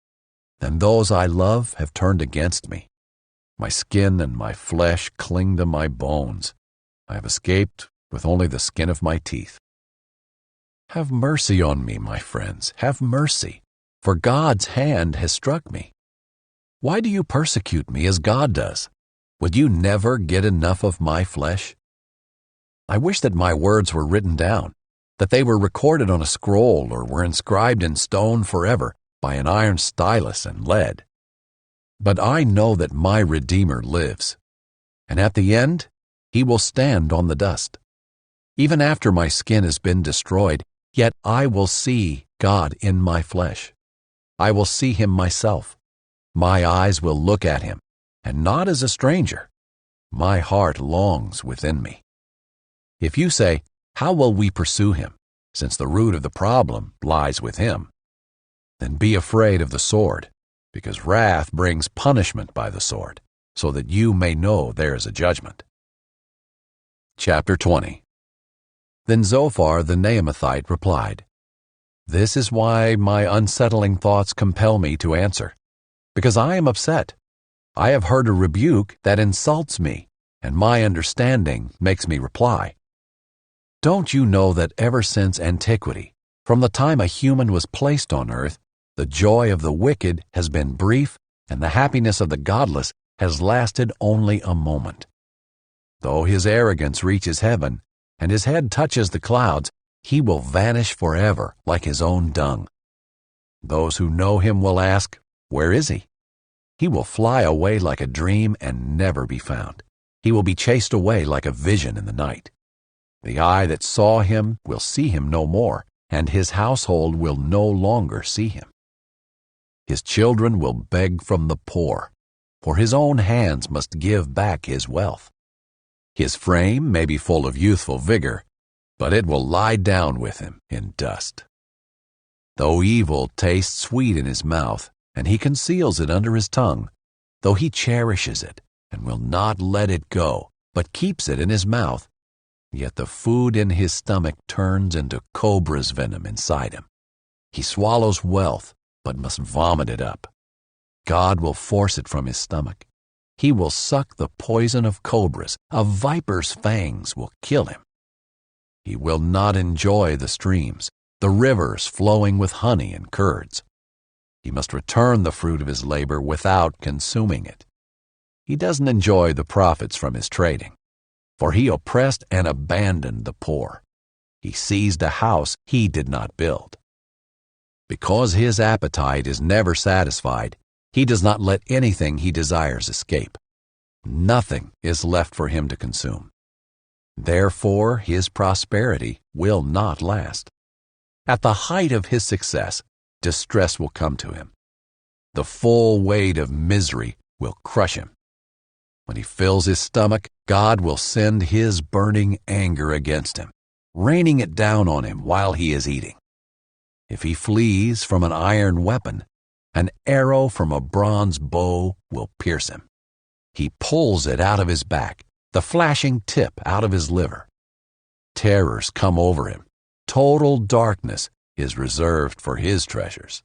and those I love have turned against me. My skin and my flesh cling to my bones. I have escaped with only the skin of my teeth. Have mercy on me, my friends, have mercy, for God's hand has struck me. Why do you persecute me as God does? Would you never get enough of my flesh? I wish that my words were written down, that they were recorded on a scroll or were inscribed in stone forever by an iron stylus and lead. But I know that my Redeemer lives, and at the end he will stand on the dust. Even after my skin has been destroyed, yet I will see God in my flesh. I will see him myself. My eyes will look at him, and not as a stranger. My heart longs within me. If you say, "How will we pursue him?" since the root of the problem lies with him, then be afraid of the sword, because wrath brings punishment by the sword, so that you may know there is a judgment. Chapter 20. Then Zophar the Naamathite replied, "This is why my unsettling thoughts compel me to answer, because I am upset. I have heard a rebuke that insults me, and my understanding makes me reply. Don't you know that ever since antiquity, from the time a human was placed on earth, the joy of the wicked has been brief, and the happiness of the godless has lasted only a moment? Though his arrogance reaches heaven, and his head touches the clouds, he will vanish forever like his own dung. Those who know him will ask, "Where is he?" He will fly away like a dream and never be found. He will be chased away like a vision in the night. The eye that saw him will see him no more, and his household will no longer see him. His children will beg from the poor, for his own hands must give back his wealth. His frame may be full of youthful vigor, but it will lie down with him in dust. Though evil tastes sweet in his mouth, and he conceals it under his tongue, though he cherishes it and will not let it go, but keeps it in his mouth, yet the food in his stomach turns into cobra's venom inside him. He swallows wealth, but must vomit it up. God will force it from his stomach. He will suck the poison of cobras. A viper's fangs will kill him. He will not enjoy the streams, the rivers flowing with honey and curds. He must return the fruit of his labor without consuming it. He doesn't enjoy the profits from his trading, for he oppressed and abandoned the poor. He seized a house he did not build. Because his appetite is never satisfied, he does not let anything he desires escape. Nothing is left for him to consume. Therefore, his prosperity will not last. At the height of his success, distress will come to him. The full weight of misery will crush him. When he fills his stomach, God will send his burning anger against him, raining it down on him while he is eating. If he flees from an iron weapon, an arrow from a bronze bow will pierce him. He pulls it out of his back, the flashing tip out of his liver. Terrors come over him. Total darkness is reserved for his treasures.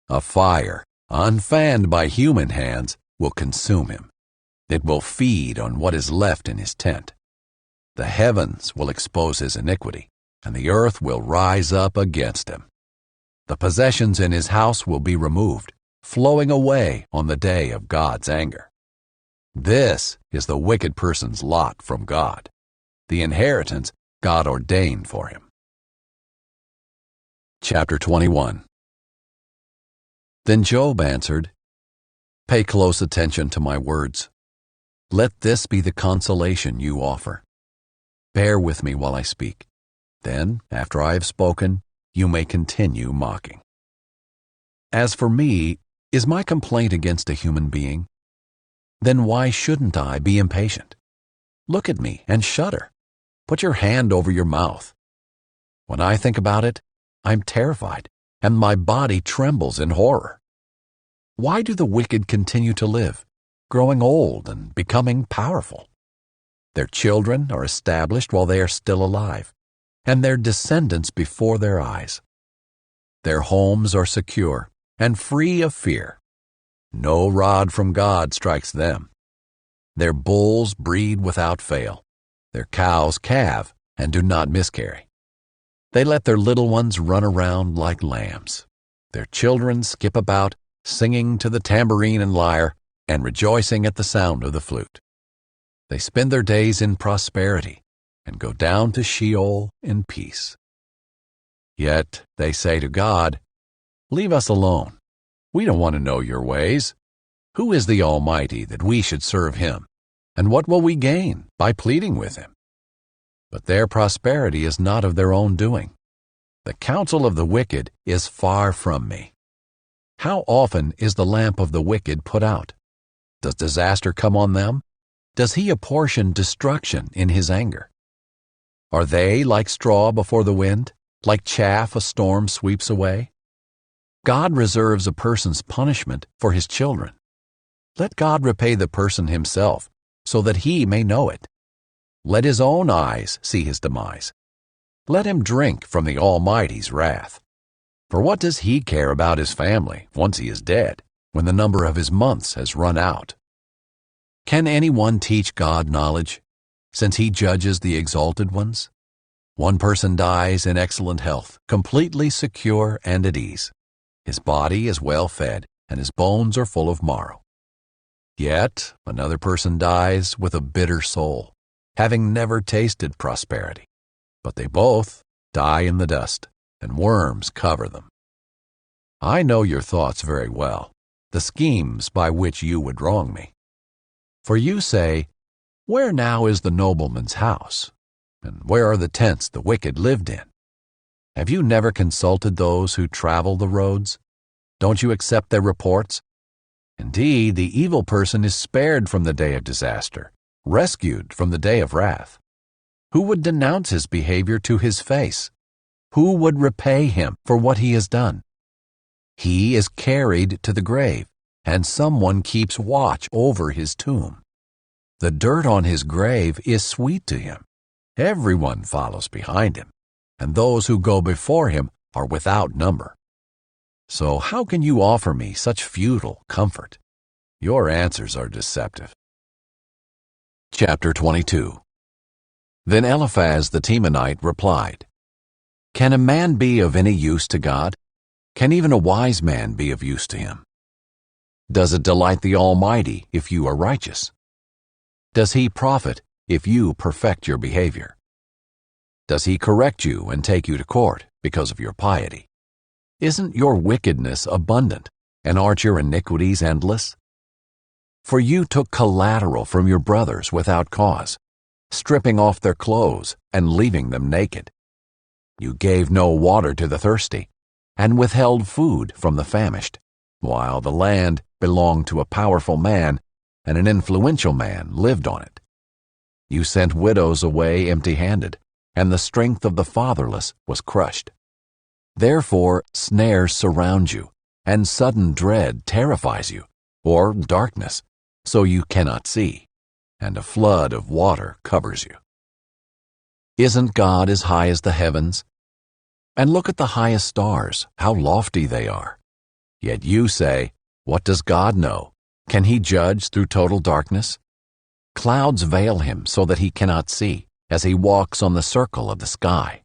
A fire, unfanned by human hands, will consume him. It will feed on what is left in his tent. The heavens will expose his iniquity, and the earth will rise up against him. The possessions in his house will be removed, flowing away on the day of God's anger. This is the wicked person's lot from God, the inheritance God ordained for him. Chapter 21. Then Job answered, "Pay close attention to my words. Let this be the consolation you offer. Bear with me while I speak. Then, after I have spoken, you may continue mocking. As for me, is my complaint against a human being? Then why shouldn't I be impatient? Look at me and shudder. Put your hand over your mouth. When I think about it, I'm terrified, and my body trembles in horror. Why do the wicked continue to live, growing old and becoming powerful? Their children are established while they are still alive, and their descendants before their eyes. Their homes are secure and free of fear. No rod from God strikes them. Their bulls breed without fail. Their cows calve and do not miscarry. They let their little ones run around like lambs. Their children skip about, singing to the tambourine and lyre, and rejoicing at the sound of the flute. They spend their days in prosperity and go down to Sheol in peace. Yet they say to God, 'Leave us alone. We don't want to know your ways. Who is the Almighty that we should serve him? And what will we gain by pleading with him?' But their prosperity is not of their own doing. The counsel of the wicked is far from me. How often is the lamp of the wicked put out? Does disaster come on them? Does he apportion destruction in his anger? Are they like straw before the wind, like chaff a storm sweeps away? God reserves a person's punishment for his children. Let God repay the person himself, so that he may know it. Let his own eyes see his demise. Let him drink from the Almighty's wrath. For what does he care about his family once he is dead, when the number of his months has run out? Can anyone teach God knowledge, since he judges the exalted ones? One person dies in excellent health, completely secure and at ease. His body is well fed, and his bones are full of marrow. Yet another person dies with a bitter soul, having never tasted prosperity. But they both die in the dust, and worms cover them. I know your thoughts very well, the schemes by which you would wrong me. For you say, "Where now is the nobleman's house? And where are the tents the wicked lived in?" Have you never consulted those who travel the roads? Don't you accept their reports? Indeed, the evil person is spared from the day of disaster, rescued from the day of wrath. Who would denounce his behavior to his face? Who would repay him for what he has done? He is carried to the grave, and someone keeps watch over his tomb. The dirt on his grave is sweet to him. Everyone follows behind him, and those who go before him are without number. So how can you offer me such futile comfort? Your answers are deceptive. Chapter 22. Then Eliphaz the Temanite replied, "Can a man be of any use to God? Can even a wise man be of use to him? Does it delight the Almighty if you are righteous? Does he profit if you perfect your behavior? Does he correct you and take you to court because of your piety? Isn't your wickedness abundant, and aren't your iniquities endless? For you took collateral from your brothers without cause, stripping off their clothes and leaving them naked. You gave no water to the thirsty, and withheld food from the famished, while the land belonged to a powerful man, and an influential man lived on it. You sent widows away empty-handed, and the strength of the fatherless was crushed. Therefore snares surround you, and sudden dread terrifies you, or darkness, so you cannot see, and a flood of water covers you. Isn't God as high as the heavens? And look at the highest stars, how lofty they are. Yet you say, what does God know? Can he judge through total darkness? Clouds veil him so that he cannot see, as he walks on the circle of the sky.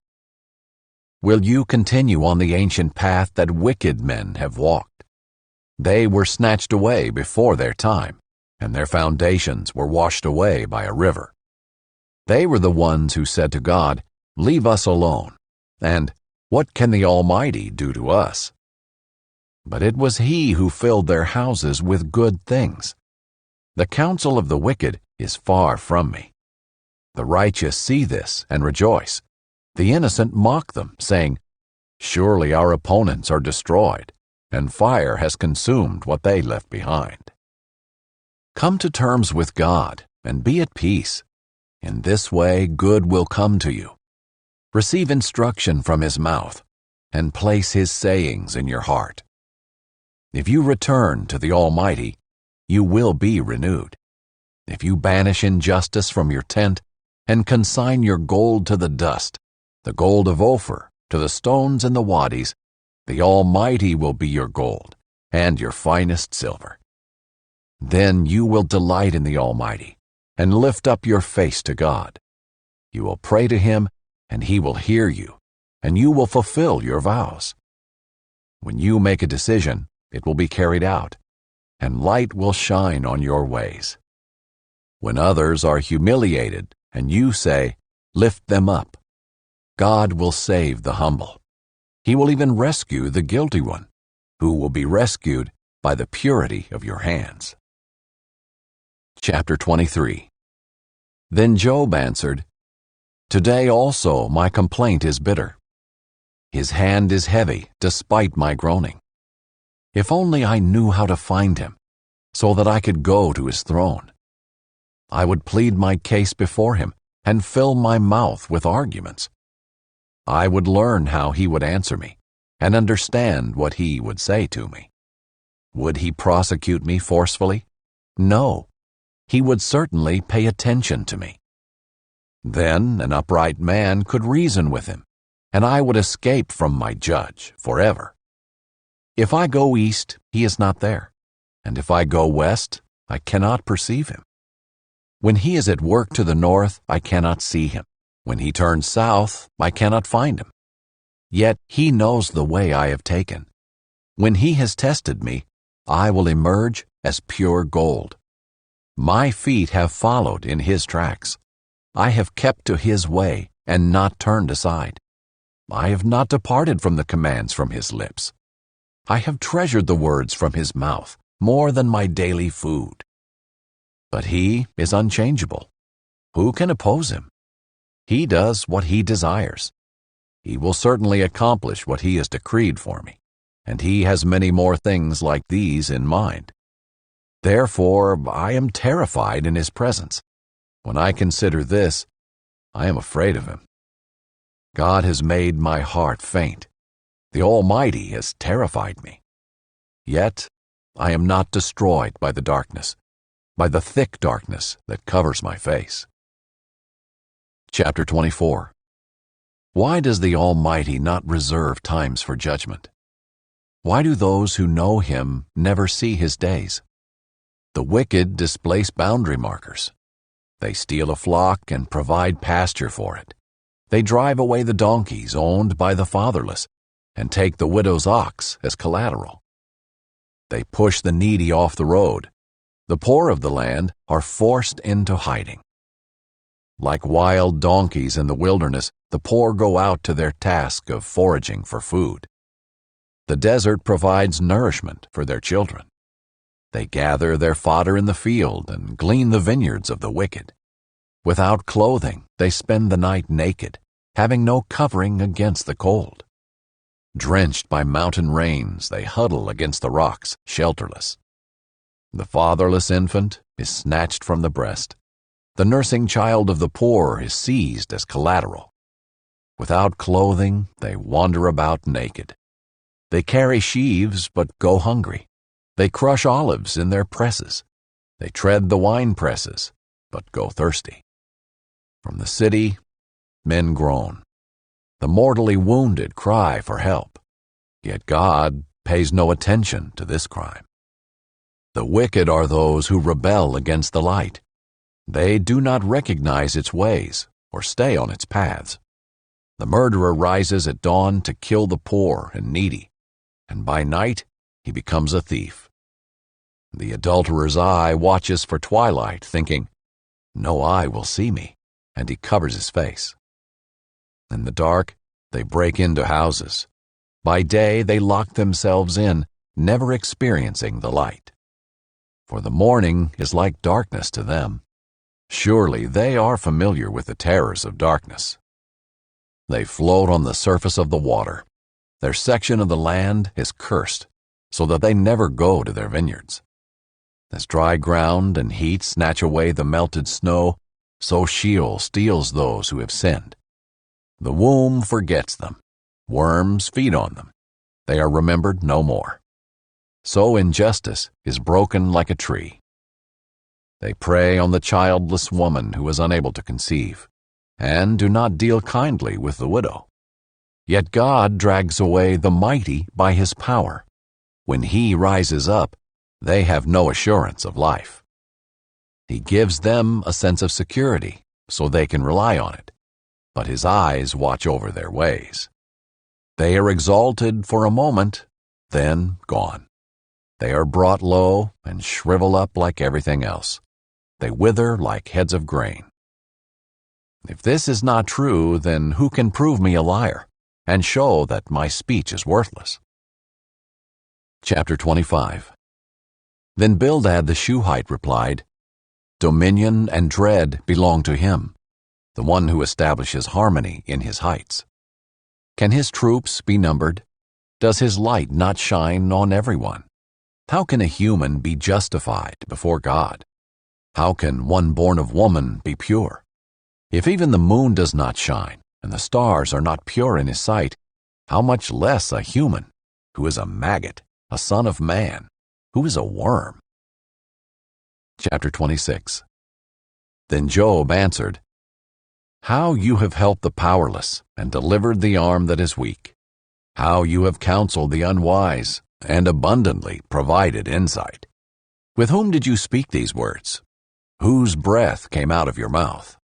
Will you continue on the ancient path that wicked men have walked? They were snatched away before their time, and their foundations were washed away by a river. They were the ones who said to God, "Leave us alone," and "What can the Almighty do to us?" But it was he who filled their houses with good things. The counsel of the wicked is far from me. The righteous see this and rejoice. The innocent mock them, saying, "Surely our opponents are destroyed, and fire has consumed what they left behind." Come to terms with God and be at peace. In this way good will come to you. Receive instruction from his mouth, and place his sayings in your heart. If you return to the Almighty, you will be renewed. If you banish injustice from your tent, and consign your gold to the dust, the gold of Ophir to the stones in the wadis, the Almighty will be your gold, and your finest silver. Then you will delight in the Almighty, and lift up your face to God. You will pray to him, and he will hear you, and you will fulfill your vows. When you make a decision, it will be carried out, and light will shine on your ways. When others are humiliated, and you say, "Lift them up," God will save the humble. He will even rescue the guilty one, who will be rescued by the purity of your hands. Chapter 23. Then Job answered, "Today also my complaint is bitter. His hand is heavy despite my groaning. If only I knew how to find him, so that I could go to his throne. I would plead my case before him and fill my mouth with arguments. I would learn how he would answer me and understand what he would say to me. Would he prosecute me forcefully? No, he would certainly pay attention to me. Then an upright man could reason with him, and I would escape from my judge forever. If I go east, he is not there, and if I go west, I cannot perceive him. When he is at work to the north, I cannot see him. When he turns south, I cannot find him. Yet he knows the way I have taken. When he has tested me, I will emerge as pure gold. My feet have followed in his tracks. I have kept to his way and not turned aside. I have not departed from the commands from his lips. I have treasured the words from his mouth more than my daily food. But he is unchangeable. Who can oppose him? He does what he desires. He will certainly accomplish what he has decreed for me, and he has many more things like these in mind. Therefore, I am terrified in his presence. When I consider this, I am afraid of him. God has made my heart faint. The Almighty has terrified me. Yet I am not destroyed by the darkness, by the thick darkness that covers my face. Chapter 24. Why does the Almighty not reserve times for judgment? Why do those who know him never see his days? The wicked displace boundary markers. They steal a flock and provide pasture for it. They drive away the donkeys owned by the fatherless and take the widow's ox as collateral. They push the needy off the road. The poor of the land are forced into hiding. Like wild donkeys in the wilderness, the poor go out to their task of foraging for food. The desert provides nourishment for their children. They gather their fodder in the field and glean the vineyards of the wicked. Without clothing, they spend the night naked, having no covering against the cold. Drenched by mountain rains, they huddle against the rocks, shelterless. The fatherless infant is snatched from the breast. The nursing child of the poor is seized as collateral. Without clothing, they wander about naked. They carry sheaves but go hungry. They crush olives in their presses. They tread the wine presses but go thirsty. From the city, men groan. The mortally wounded cry for help. Yet God pays no attention to this crime. The wicked are those who rebel against the light. They do not recognize its ways or stay on its paths. The murderer rises at dawn to kill the poor and needy, and by night he becomes a thief. The adulterer's eye watches for twilight, thinking, "No eye will see me," and he covers his face. In the dark, they break into houses. By day, they lock themselves in, never experiencing the light. For the morning is like darkness to them. Surely they are familiar with the terrors of darkness. They float on the surface of the water. Their section of the land is cursed, so that they never go to their vineyards. As dry ground and heat snatch away the melted snow, so Sheol steals those who have sinned. The womb forgets them. Worms feed on them. They are remembered no more. So injustice is broken like a tree. They prey on the childless woman who is unable to conceive, and do not deal kindly with the widow. Yet God drags away the mighty by his power. When he rises up, they have no assurance of life. He gives them a sense of security so they can rely on it, but his eyes watch over their ways. They are exalted for a moment, then gone. They are brought low and shrivel up like everything else. They wither like heads of grain. If this is not true, then who can prove me a liar and show that my speech is worthless? Chapter 25. Then Bildad the Shuhite replied, "Dominion and dread belong to him, the one who establishes harmony in his heights. Can his troops be numbered? Does his light not shine on everyone? How can a human be justified before God? How can one born of woman be pure? If even the moon does not shine, and the stars are not pure in his sight, how much less a human, who is a maggot, a son of man, who is a worm?" Chapter 26. Then Job answered, "How you have helped the powerless and delivered the arm that is weak. How you have counseled the unwise and abundantly provided insight. With whom did you speak these words? Whose breath came out of your mouth?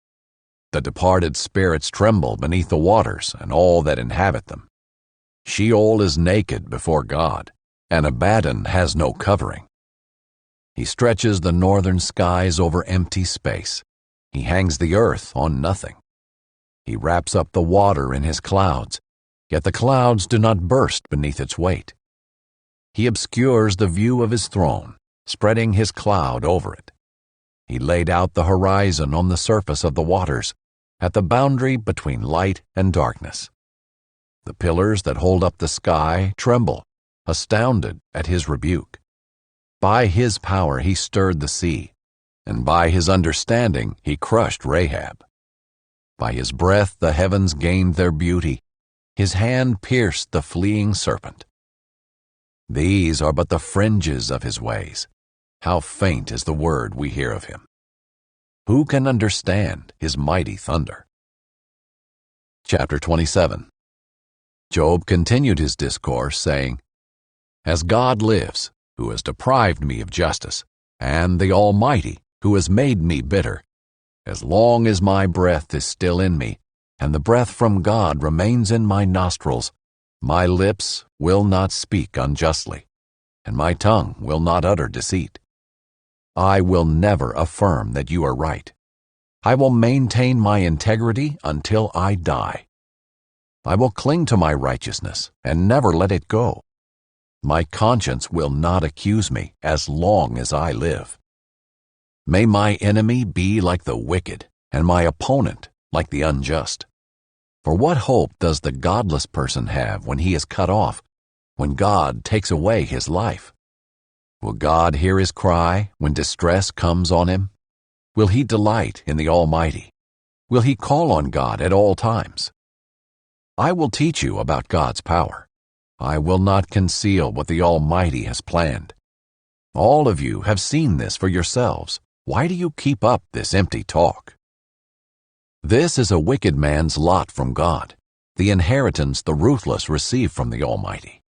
The departed spirits tremble beneath the waters and all that inhabit them. Sheol is naked before God, and Abaddon has no covering. He stretches the northern skies over empty space. He hangs the earth on nothing. He wraps up the water in his clouds, yet the clouds do not burst beneath its weight. He obscures the view of his throne, spreading his cloud over it. He laid out the horizon on the surface of the waters, at the boundary between light and darkness. The pillars that hold up the sky tremble, astounded at his rebuke. By his power he stirred the sea, and by his understanding he crushed Rahab. By his breath the heavens gained their beauty. His hand pierced the fleeing serpent. These are but the fringes of his ways. How faint is the word we hear of him. Who can understand his mighty thunder? Chapter 27. Job continued his discourse, saying, As God lives, who has deprived me of justice, and the Almighty, who has made me bitter, as long as my breath is still in me, and the breath from God remains in my nostrils, my lips will not speak unjustly, and my tongue will not utter deceit. I will never affirm that you are right. I will maintain my integrity until I die. I will cling to my righteousness and never let it go. My conscience will not accuse me as long as I live. May my enemy be like the wicked, and my opponent like the unjust. For what hope does the godless person have when he is cut off, when God takes away his life? Will God hear his cry when distress comes on him? Will he delight in the Almighty? Will he call on God at all times? I will teach you about God's power. I will not conceal what the Almighty has planned. All of you have seen this for yourselves. Why do you keep up this empty talk? This is a wicked man's lot from God, the inheritance the ruthless receive from the Almighty.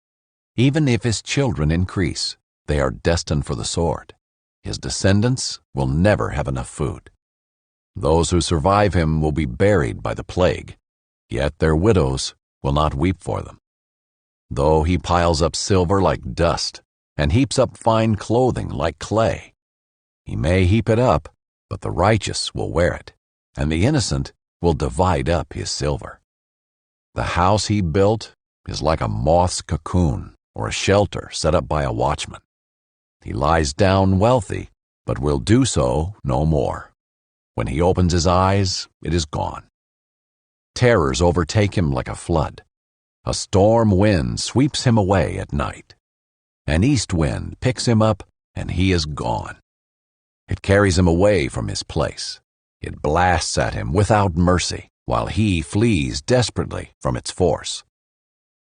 Even if his children increase, they are destined for the sword. His descendants will never have enough food. Those who survive him will be buried by the plague, yet their widows will not weep for them. Though he piles up silver like dust and heaps up fine clothing like clay, he may heap it up, but the righteous will wear it, and the innocent will divide up his silver. The house he built is like a moth's cocoon or a shelter set up by a watchman. He lies down wealthy, but will do so no more. When he opens his eyes, it is gone. Terrors overtake him like a flood. A storm wind sweeps him away at night. An east wind picks him up, and he is gone. It carries him away from his place. It blasts at him without mercy, while he flees desperately from its force.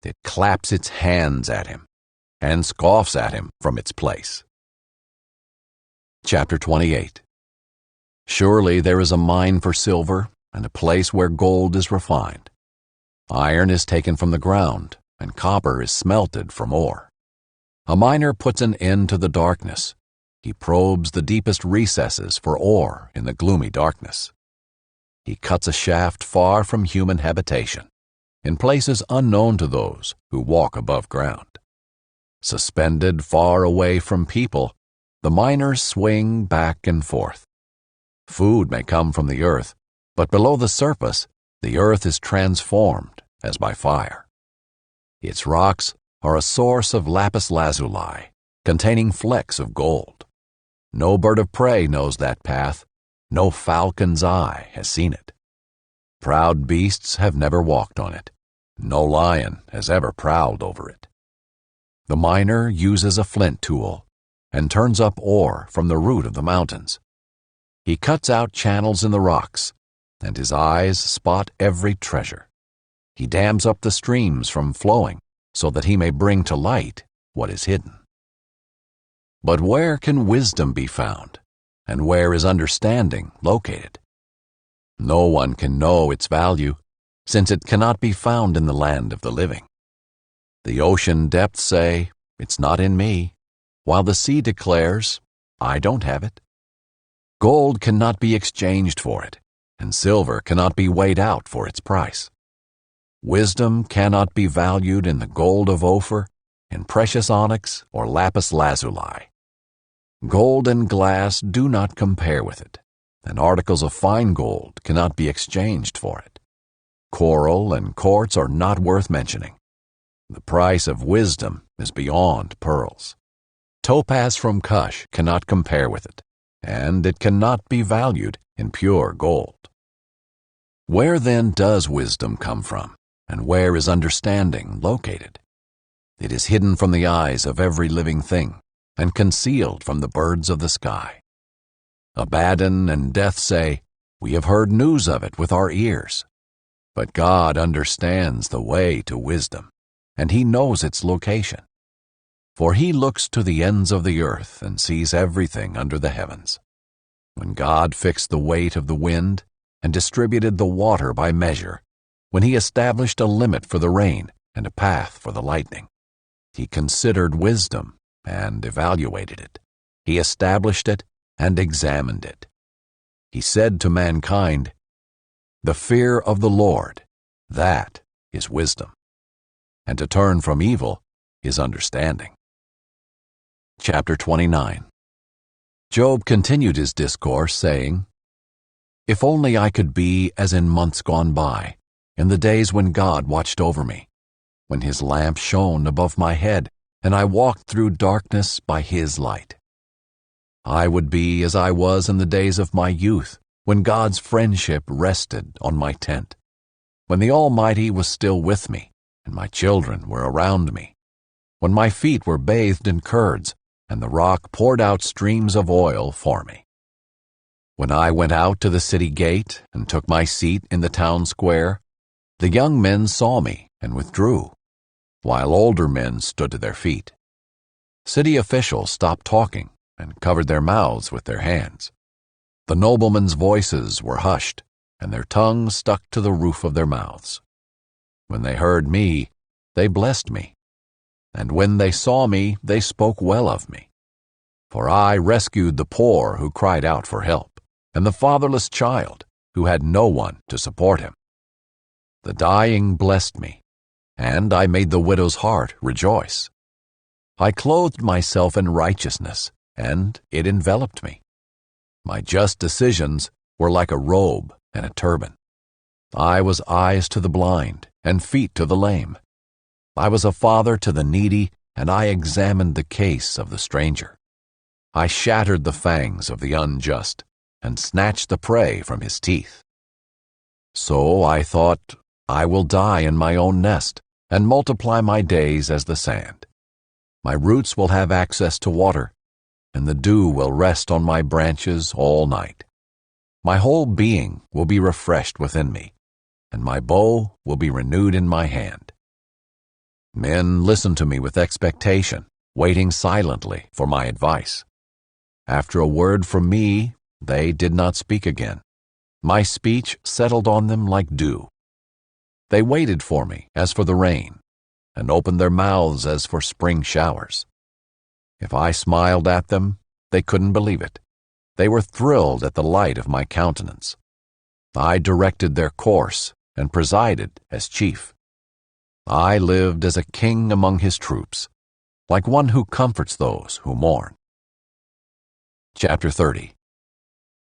It claps its hands at him and scoffs at him from its place. Chapter 28. Surely there is a mine for silver, and a place where gold is refined. Iron is taken from the ground, and copper is smelted from ore. A miner puts an end to the darkness. He probes the deepest recesses for ore in the gloomy darkness. He cuts a shaft far from human habitation, in places unknown to those who walk above ground. Suspended far away from people, the miners swing back and forth. Food may come from the earth, but below the surface, the earth is transformed as by fire. Its rocks are a source of lapis lazuli, containing flecks of gold. No bird of prey knows that path. No falcon's eye has seen it. Proud beasts have never walked on it. No lion has ever prowled over it. The miner uses a flint tool and turns up ore from the root of the mountains. He cuts out channels in the rocks, and his eyes spot every treasure. He dams up the streams from flowing so that he may bring to light what is hidden. But where can wisdom be found, and where is understanding located? No one can know its value, since it cannot be found in the land of the living. The ocean depths say, "It's not in me," while the sea declares, "I don't have it." Gold cannot be exchanged for it, and silver cannot be weighed out for its price. Wisdom cannot be valued in the gold of Ophir, in precious onyx, or lapis lazuli. Gold and glass do not compare with it, and articles of fine gold cannot be exchanged for it. Coral and quartz are not worth mentioning. The price of wisdom is beyond pearls. Topaz from Cush cannot compare with it, and it cannot be valued in pure gold. Where then does wisdom come from, and where is understanding located? It is hidden from the eyes of every living thing, and concealed from the birds of the sky. Abaddon and Death say, "We have heard news of it with our ears." But God understands the way to wisdom, and He knows its location. For He looks to the ends of the earth and sees everything under the heavens. When God fixed the weight of the wind and distributed the water by measure, when He established a limit for the rain and a path for the lightning, He considered wisdom and evaluated it. He established it and examined it. He said to mankind, "The fear of the Lord, that is wisdom, and to turn from evil is understanding." Chapter 29. Job continued his discourse, saying, "If only I could be as in months gone by, in the days when God watched over me, when His lamp shone above my head, and I walked through darkness by His light. I would be as I was in the days of my youth, when God's friendship rested on my tent, when the Almighty was still with me, and my children were around me, when my feet were bathed in curds, and the rock poured out streams of oil for me. When I went out to the city gate and took my seat in the town square, the young men saw me and withdrew, while older men stood to their feet. City officials stopped talking and covered their mouths with their hands. The noblemen's voices were hushed, and their tongues stuck to the roof of their mouths. When they heard me, they blessed me, and when they saw me, they spoke well of me. For I rescued the poor who cried out for help, and the fatherless child who had no one to support him. The dying blessed me, and I made the widow's heart rejoice. I clothed myself in righteousness, and it enveloped me. My just decisions were like a robe and a turban. I was eyes to the blind and feet to the lame. I was a father to the needy, and I examined the case of the stranger. I shattered the fangs of the unjust and snatched the prey from his teeth. So I thought, I will die in my own nest and multiply my days as the sand. My roots will have access to water, and the dew will rest on my branches all night. My whole being will be refreshed within me, and my bow will be renewed in my hand. Men listened to me with expectation, waiting silently for my advice. After a word from me, they did not speak again. My speech settled on them like dew. They waited for me as for the rain, and opened their mouths as for spring showers. If I smiled at them, they couldn't believe it. They were thrilled at the light of my countenance. I directed their course and presided as chief. I lived as a king among his troops, like one who comforts those who mourn. Chapter 30.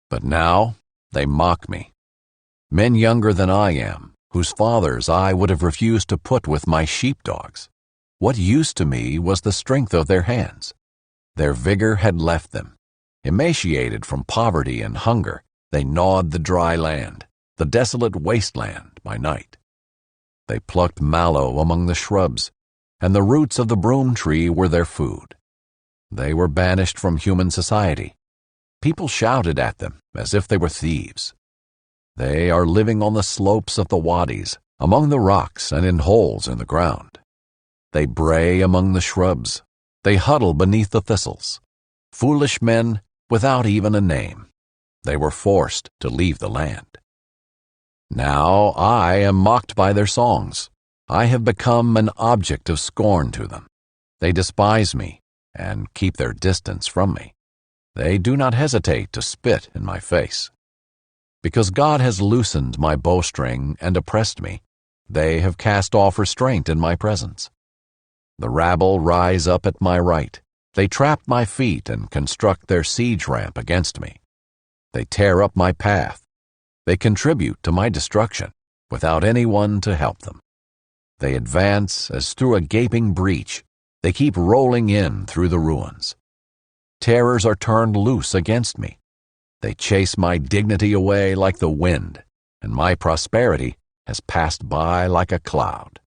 But now they mock me. Men younger than I am, whose fathers I would have refused to put with my sheepdogs. What use to me was the strength of their hands? Their vigor had left them. Emaciated from poverty and hunger, they gnawed the dry land, the desolate wasteland by night. They plucked mallow among the shrubs, and the roots of the broom tree were their food. They were banished from human society. People shouted at them as if they were thieves. They are living on the slopes of the wadis, among the rocks and in holes in the ground. They bray among the shrubs. They huddle beneath the thistles. Foolish men without even a name. They were forced to leave the land. Now I am mocked by their songs. I have become an object of scorn to them. They despise me and keep their distance from me. They do not hesitate to spit in my face. Because God has loosened my bowstring and oppressed me, they have cast off restraint in my presence. The rabble rise up at my right. They trap my feet and construct their siege ramp against me. They tear up my path. They contribute to my destruction without anyone to help them. They advance as through a gaping breach. They keep rolling in through the ruins. Terrors are turned loose against me. They chase my dignity away like the wind, and my prosperity has passed by like a cloud.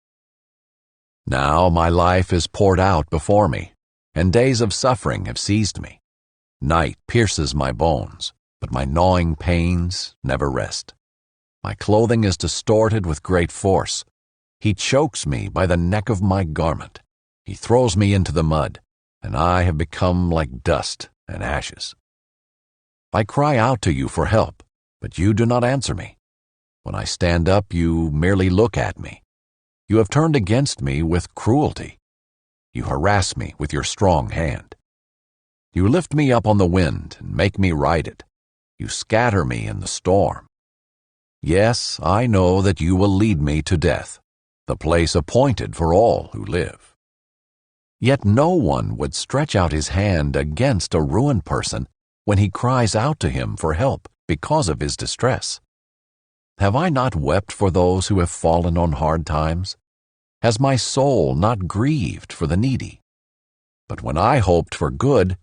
Now my life is poured out before me, and days of suffering have seized me. Night pierces my bones, but my gnawing pains never rest. My clothing is distorted with great force. He chokes me by the neck of my garment. He throws me into the mud, and I have become like dust and ashes. I cry out to you for help, but you do not answer me. When I stand up, you merely look at me. You have turned against me with cruelty. You harass me with your strong hand. You lift me up on the wind and make me ride it. You scatter me in the storm. Yes, I know that you will lead me to death, the place appointed for all who live. Yet no one would stretch out his hand against a ruined person when he cries out to him for help because of his distress. Have I not wept for those who have fallen on hard times? Has my soul not grieved for the needy? But when I hoped for good,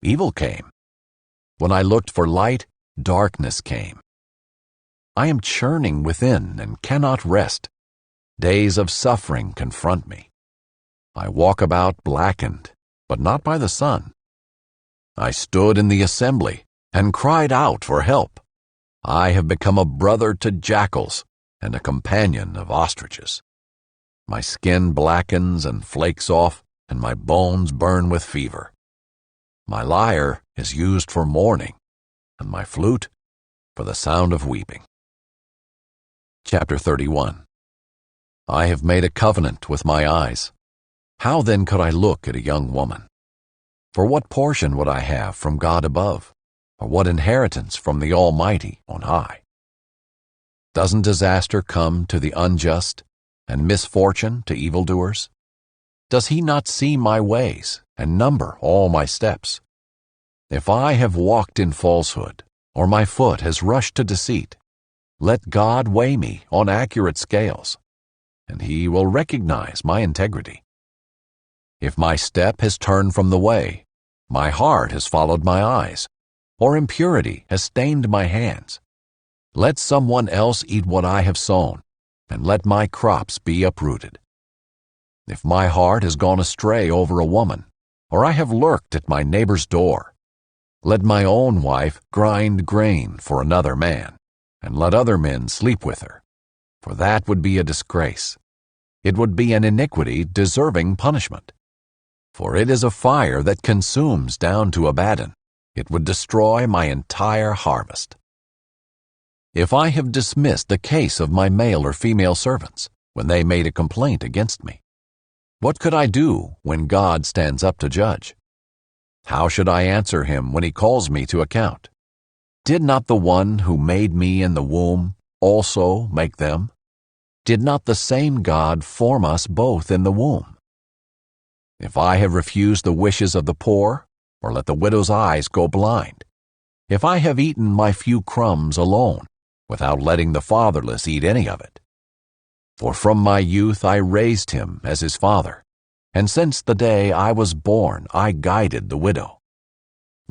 evil came. When I looked for light, darkness came. I am churning within and cannot rest. Days of suffering confront me. I walk about blackened, but not by the sun. I stood in the assembly and cried out for help. I have become a brother to jackals and a companion of ostriches. My skin blackens and flakes off, and my bones burn with fever. My lyre is used for mourning, and my flute for the sound of weeping. Chapter 31. I have made a covenant with my eyes. How then could I look at a young woman? For what portion would I have from God above? Or what inheritance from the Almighty on high? Doesn't disaster come to the unjust, and misfortune to evildoers? Does he not see my ways and number all my steps? If I have walked in falsehood, or my foot has rushed to deceit, let God weigh me on accurate scales, and he will recognize my integrity. If my step has turned from the way, my heart has followed my eyes, or impurity has stained my hands, let someone else eat what I have sown, and let my crops be uprooted. If my heart has gone astray over a woman, or I have lurked at my neighbor's door, let my own wife grind grain for another man, and let other men sleep with her, for that would be a disgrace. It would be an iniquity deserving punishment. For it is a fire that consumes down to Abaddon. It would destroy my entire harvest. If I have dismissed the case of my male or female servants when they made a complaint against me, what could I do when God stands up to judge? How should I answer him when he calls me to account? Did not the one who made me in the womb also make them? Did not the same God form us both in the womb? If I have refused the wishes of the poor, or let the widow's eyes go blind, if I have eaten my few crumbs alone, without letting the fatherless eat any of it. For from my youth I raised him as his father, and since the day I was born I guided the widow.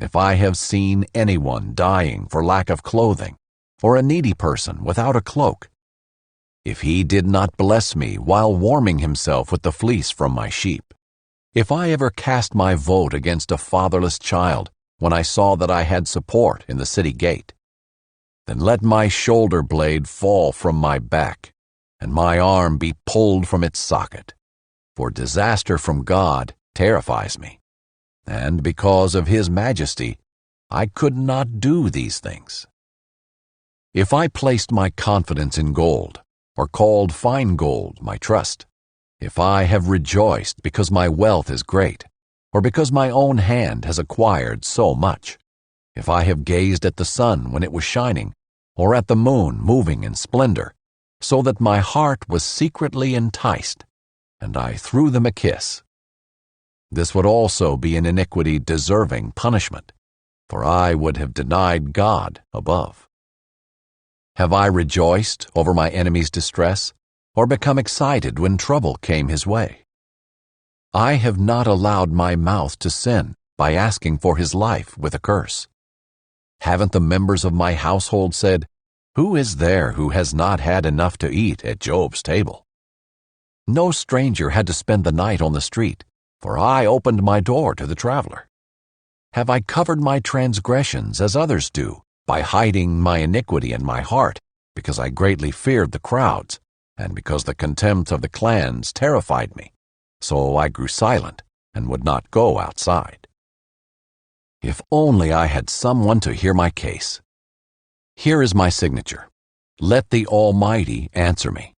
If I have seen anyone dying for lack of clothing, or a needy person without a cloak, if he did not bless me while warming himself with the fleece from my sheep, if I ever cast my vote against a fatherless child when I saw that I had support in the city gate, then let my shoulder blade fall from my back, and my arm be pulled from its socket. For disaster from God terrifies me, and because of his majesty, I could not do these things. If I placed my confidence in gold, or called fine gold my trust, if I have rejoiced because my wealth is great, or because my own hand has acquired so much, if I have gazed at the sun when it was shining, or at the moon moving in splendor, so that my heart was secretly enticed, and I threw them a kiss. This would also be an iniquity deserving punishment, for I would have denied God above. Have I rejoiced over my enemy's distress, or become excited when trouble came his way? I have not allowed my mouth to sin by asking for his life with a curse. Haven't the members of my household said, "Who is there who has not had enough to eat at Job's table?" No stranger had to spend the night on the street, for I opened my door to the traveler. Have I covered my transgressions as others do, by hiding my iniquity in my heart, because I greatly feared the crowds, and because the contempt of the clans terrified me? So I grew silent and would not go outside. If only I had someone to hear my case. Here is my signature. Let the Almighty answer me.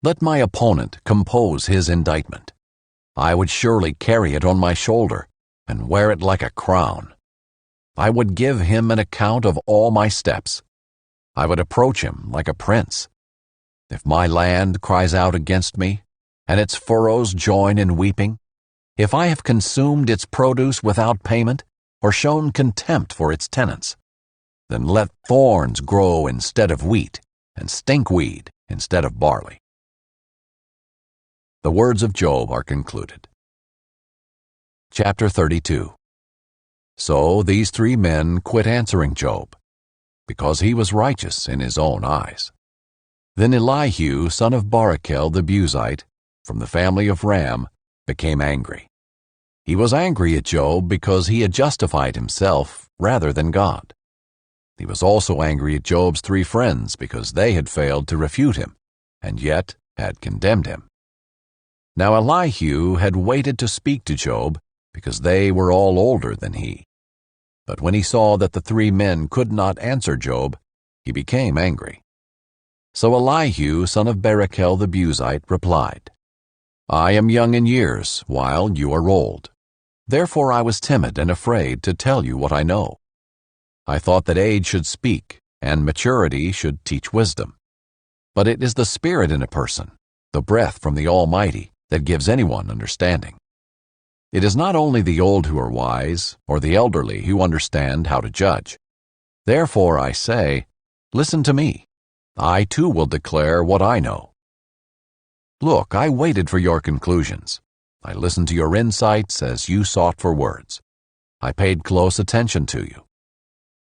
Let my opponent compose his indictment. I would surely carry it on my shoulder and wear it like a crown. I would give him an account of all my steps. I would approach him like a prince. If my land cries out against me, and its furrows join in weeping, if I have consumed its produce without payment, or shown contempt for its tenants, then let thorns grow instead of wheat, and stinkweed instead of barley. The words of Job are concluded. Chapter 32. So these three men quit answering Job, because he was righteous in his own eyes. Then Elihu, son of Barachel the Buzite, from the family of Ram, became angry. He was angry at Job because he had justified himself rather than God. He was also angry at Job's three friends because they had failed to refute him, and yet had condemned him. Now Elihu had waited to speak to Job because they were all older than he. But when he saw that the three men could not answer Job, he became angry. So Elihu, son of Barachel the Buzite, replied, "I am young in years, while you are old. Therefore I was timid and afraid to tell you what I know. I thought that age should speak, and maturity should teach wisdom. But it is the spirit in a person, the breath from the Almighty, that gives anyone understanding. It is not only the old who are wise, or the elderly who understand how to judge. Therefore I say, listen to me. I too will declare what I know. Look, I waited for your conclusions. I listened to your insights as you sought for words. I paid close attention to you.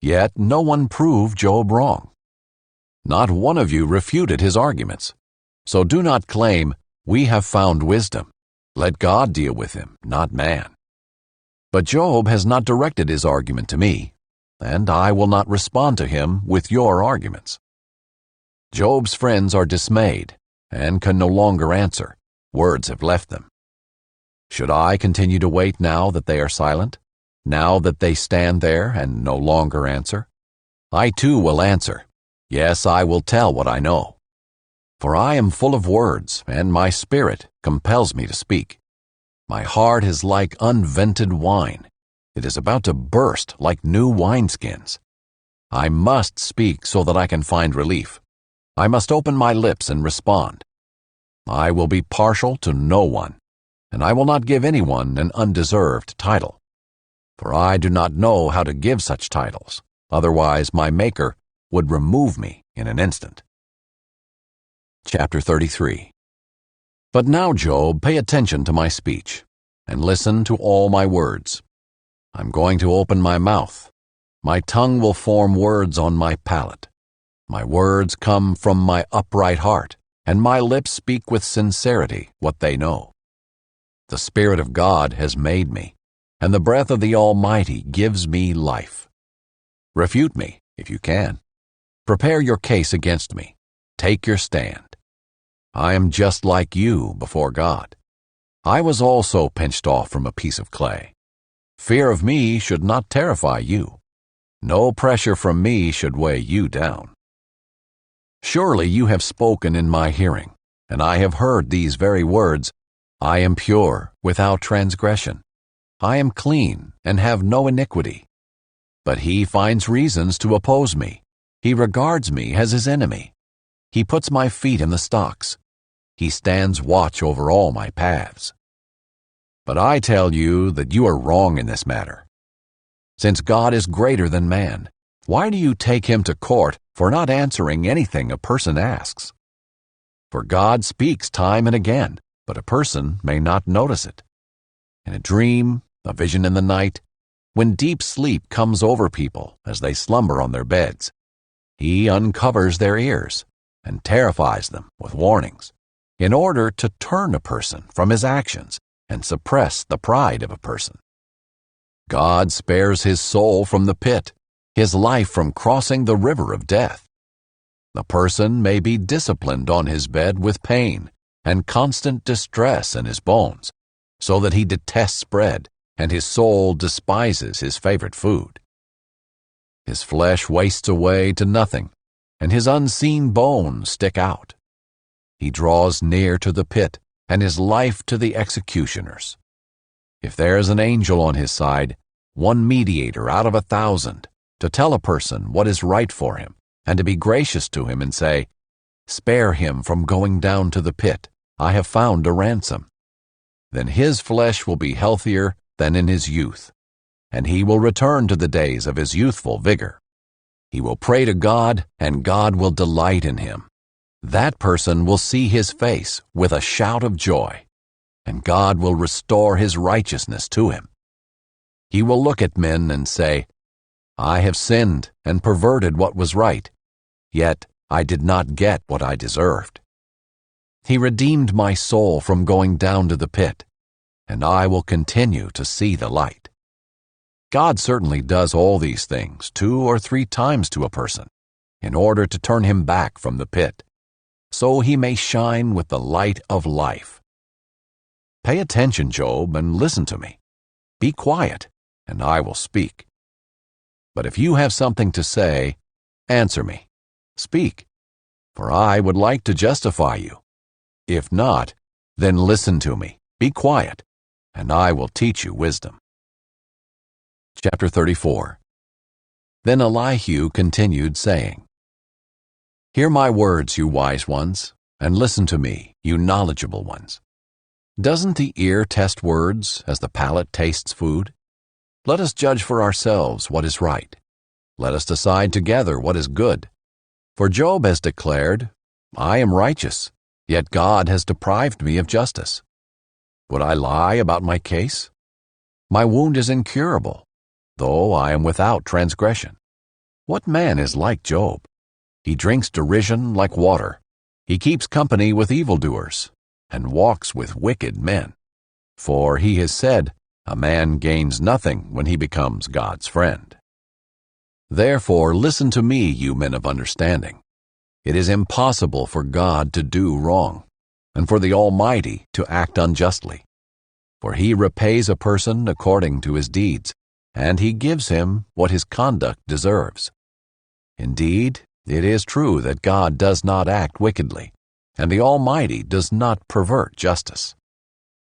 Yet no one proved Job wrong. Not one of you refuted his arguments. So do not claim, 'We have found wisdom.' Let God deal with him, not man. But Job has not directed his argument to me, and I will not respond to him with your arguments. Job's friends are dismayed and can no longer answer. Words have left them. Should I continue to wait now that they are silent, now that they stand there and no longer answer? I too will answer. Yes, I will tell what I know. For I am full of words, and my spirit compels me to speak. My heart is like unvented wine. It is about to burst like new wineskins. I must speak so that I can find relief. I must open my lips and respond. I will be partial to no one, and I will not give anyone an undeserved title. For I do not know how to give such titles, otherwise my Maker would remove me in an instant. Chapter 33. But now, Job, pay attention to my speech, and listen to all my words. I'm going to open my mouth. My tongue will form words on my palate. My words come from my upright heart, and my lips speak with sincerity what they know. The Spirit of God has made me, and the breath of the Almighty gives me life. Refute me, if you can. Prepare your case against me. Take your stand. I am just like you before God. I was also pinched off from a piece of clay. Fear of me should not terrify you. No pressure from me should weigh you down. Surely you have spoken in my hearing, and I have heard these very words, I am pure, without transgression. I am clean, and have no iniquity. But he finds reasons to oppose me. He regards me as his enemy. He puts my feet in the stocks. He stands watch over all my paths. But I tell you that you are wrong in this matter. Since God is greater than man, why do you take him to court for not answering anything a person asks? For God speaks time and again, but a person may not notice it. In a dream, a vision in the night, when deep sleep comes over people as they slumber on their beds, he uncovers their ears and terrifies them with warnings, in order to turn a person from his actions and suppress the pride of a person. God spares his soul from the pit, his life from crossing the river of death. The person may be disciplined on his bed with pain and constant distress in his bones, so that he detests bread, and his soul despises his favorite food. His flesh wastes away to nothing, and his unseen bones stick out. He draws near to the pit, and his life to the executioners. If there is an angel on his side, one mediator out of 1,000, to tell a person what is right for him, and to be gracious to him and say, "Spare him from going down to the pit. I have found a ransom," then his flesh will be healthier than in his youth, and he will return to the days of his youthful vigor. He will pray to God, and God will delight in him. That person will see his face with a shout of joy, and God will restore his righteousness to him. He will look at men and say, "I have sinned and perverted what was right, yet I did not get what I deserved. He redeemed my soul from going down to the pit, and I will continue to see the light." God certainly does all these things 2 or 3 times to a person, in order to turn him back from the pit, so he may shine with the light of life. Pay attention, Job, and listen to me. Be quiet, and I will speak. But if you have something to say, answer me. Speak, for I would like to justify you. If not, then listen to me. Be quiet, and I will teach you wisdom. Chapter 34. Then Elihu continued, saying, "Hear my words, you wise ones, and listen to me, you knowledgeable ones. Doesn't the ear test words as the palate tastes food? Let us judge for ourselves what is right. Let us decide together what is good. For Job has declared, 'I am righteous, yet God has deprived me of justice.' Would I lie about my case? My wound is incurable, though I am without transgression. What man is like Job? He drinks derision like water. He keeps company with evildoers, and walks with wicked men. For he has said, 'A man gains nothing when he becomes God's friend.' Therefore listen to me, you men of understanding. It is impossible for God to do wrong, and for the Almighty to act unjustly. For he repays a person according to his deeds, and he gives him what his conduct deserves. Indeed, it is true that God does not act wickedly, and the Almighty does not pervert justice.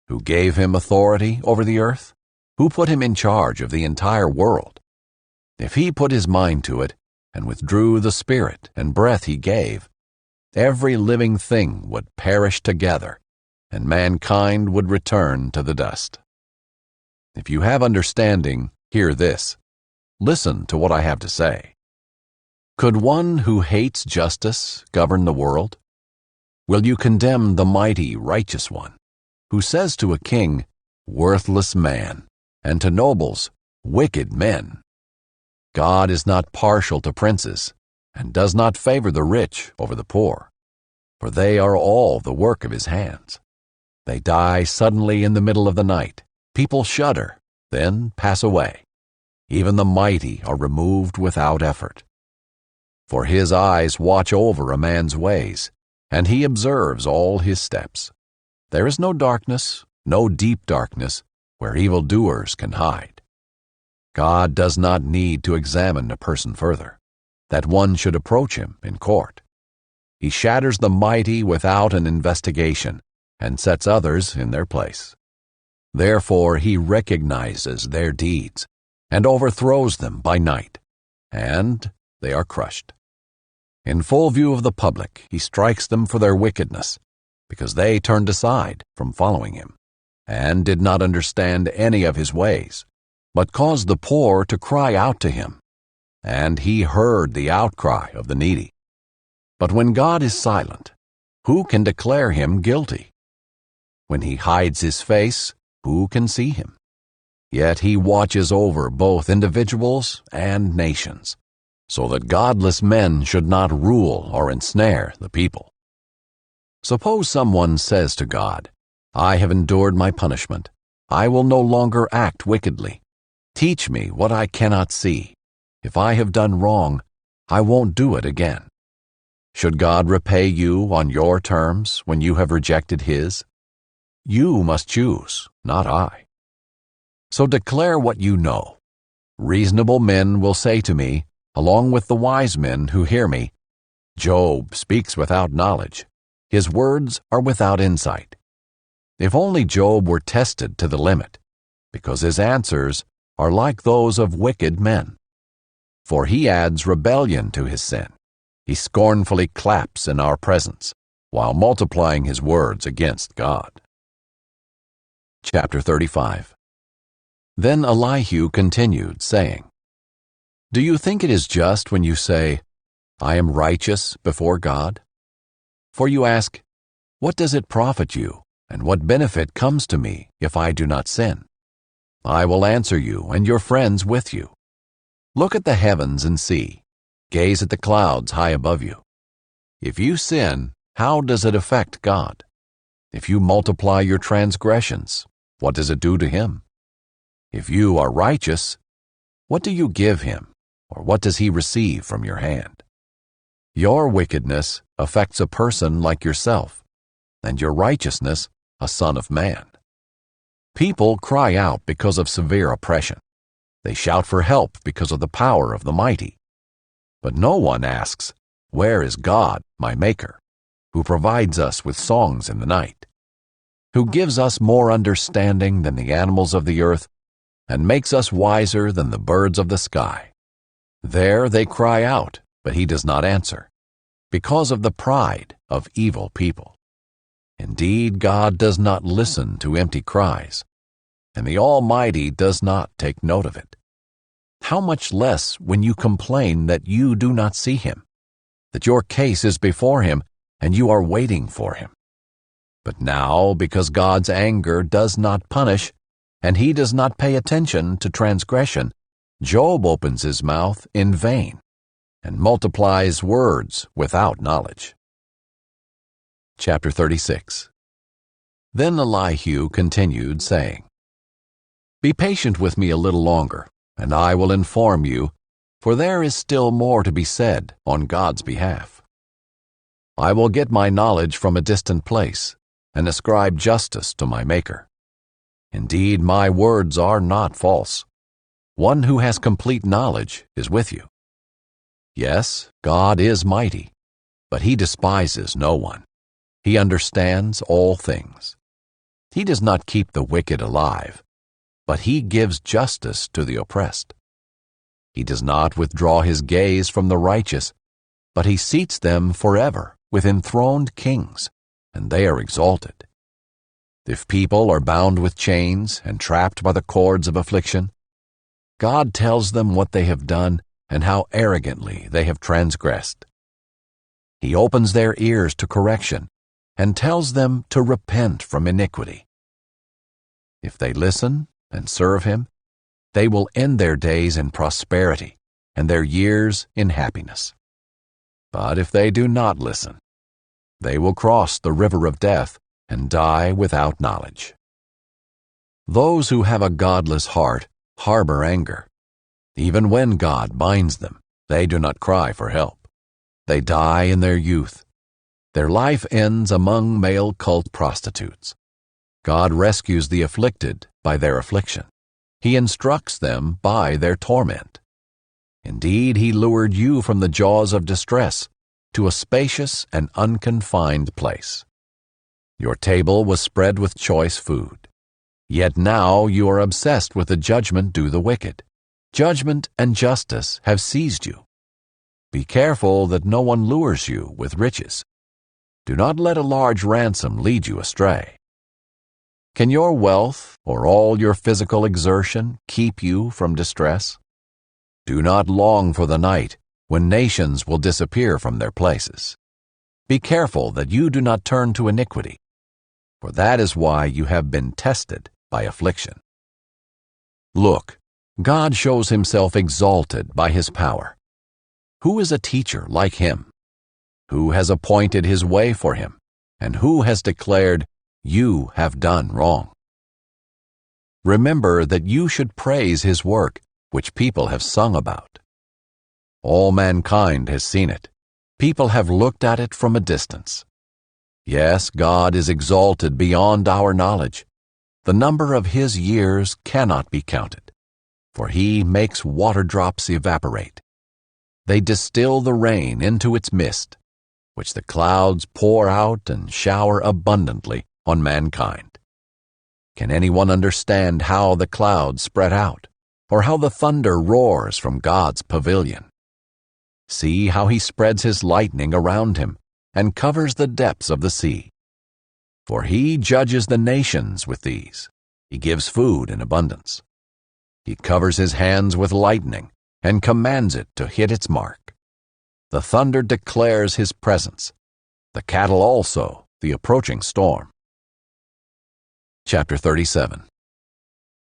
Who gave him authority over the earth? Who put him in charge of the entire world? If he put his mind to it, and withdrew the spirit and breath he gave, every living thing would perish together, and mankind would return to the dust. If you have understanding, hear this. Listen to what I have to say. Could one who hates justice govern the world? Will you condemn the mighty righteous one, who says to a king, 'Worthless man,' and to nobles, 'Wicked men'? God is not partial to princes, and does not favor the rich over the poor, for they are all the work of his hands. They die suddenly in the middle of the night. People shudder, then pass away. Even the mighty are removed without effort. For his eyes watch over a man's ways, and he observes all his steps. There is no darkness, no deep darkness, where evildoers can hide. God does not need to examine a person further, that one should approach him in court. He shatters the mighty without an investigation, and sets others in their place. Therefore he recognizes their deeds, and overthrows them by night, and they are crushed. In full view of the public, he strikes them for their wickedness, because they turned aside from following him, and did not understand any of his ways, but caused the poor to cry out to him, and he heard the outcry of the needy. But when God is silent, who can declare him guilty? When he hides his face, who can see him? Yet he watches over both individuals and nations, so that godless men should not rule or ensnare the people. Suppose someone says to God, "I have endured my punishment. I will no longer act wickedly. Teach me what I cannot see. If I have done wrong, I won't do it again." Should God repay you on your terms when you have rejected his? You must choose, not I. So declare what you know. Reasonable men will say to me, along with the wise men who hear me, "Job speaks without knowledge. His words are without insight." If only Job were tested to the limit, because his answers are like those of wicked men. For he adds rebellion to his sin. He scornfully claps in our presence, while multiplying his words against God. Chapter 35. Then Elihu continued, saying, "Do you think it is just when you say, 'I am righteous before God'? For you ask, 'What does it profit you, and what benefit comes to me if I do not sin?' I will answer you and your friends with you. Look at the heavens and see. Gaze at the clouds high above you. If you sin, how does it affect God? If you multiply your transgressions, what does it do to him? If you are righteous, what do you give him, or what does he receive from your hand? Your wickedness affects a person like yourself, and your righteousness a son of man. People cry out because of severe oppression. They shout for help because of the power of the mighty. But no one asks, 'Where is God, my Maker, who provides us with songs in the night, who gives us more understanding than the animals of the earth, and makes us wiser than the birds of the sky?' There they cry out, but he does not answer, because of the pride of evil people. Indeed, God does not listen to empty cries, and the Almighty does not take note of it. How much less when you complain that you do not see him, that your case is before him, and you are waiting for him. But now, because God's anger does not punish, and he does not pay attention to transgression, Job opens his mouth in vain, and multiplies words without knowledge. Chapter 36. Then Elihu continued, saying, "Be patient with me a little longer, and I will inform you, for there is still more to be said on God's behalf. I will get my knowledge from a distant place, and ascribe justice to my Maker. Indeed, my words are not false. One who has complete knowledge is with you. Yes, God is mighty, but he despises no one. He understands all things. He does not keep the wicked alive, but he gives justice to the oppressed. He does not withdraw his gaze from the righteous, but he seats them forever with enthroned kings, and they are exalted. If people are bound with chains and trapped by the cords of affliction, God tells them what they have done and how arrogantly they have transgressed. He opens their ears to correction and tells them to repent from iniquity. If they listen and serve him, they will end their days in prosperity and their years in happiness. But if they do not listen, they will cross the river of death and die without knowledge. Those who have a godless heart harbor anger. Even when God binds them, they do not cry for help. They die in their youth. Their life ends among male cult prostitutes. God rescues the afflicted by their affliction. He instructs them by their torment. Indeed, he lured you from the jaws of distress to a spacious and unconfined place. Your table was spread with choice food. Yet now you are obsessed with the judgment due the wicked. Judgment and justice have seized you. Be careful that no one lures you with riches. Do not let a large ransom lead you astray. Can your wealth or all your physical exertion keep you from distress? Do not long for the night when nations will disappear from their places. Be careful that you do not turn to iniquity, for that is why you have been tested by affliction. Look, God shows himself exalted by his power. Who is a teacher like him? Who has appointed his way for him, and who has declared, "You have done wrong"? Remember that you should praise his work, which people have sung about. All mankind has seen it. People have looked at it from a distance. Yes, God is exalted beyond our knowledge. The number of his years cannot be counted, for he makes water drops evaporate. They distill the rain into its mist, which the clouds pour out and shower abundantly on mankind. Can anyone understand how the clouds spread out, or how the thunder roars from God's pavilion? See how he spreads his lightning around him and covers the depths of the sea. For he judges the nations with these. He gives food in abundance. He covers his hands with lightning and commands it to hit its mark. The thunder declares his presence, the cattle also the approaching storm. Chapter 37.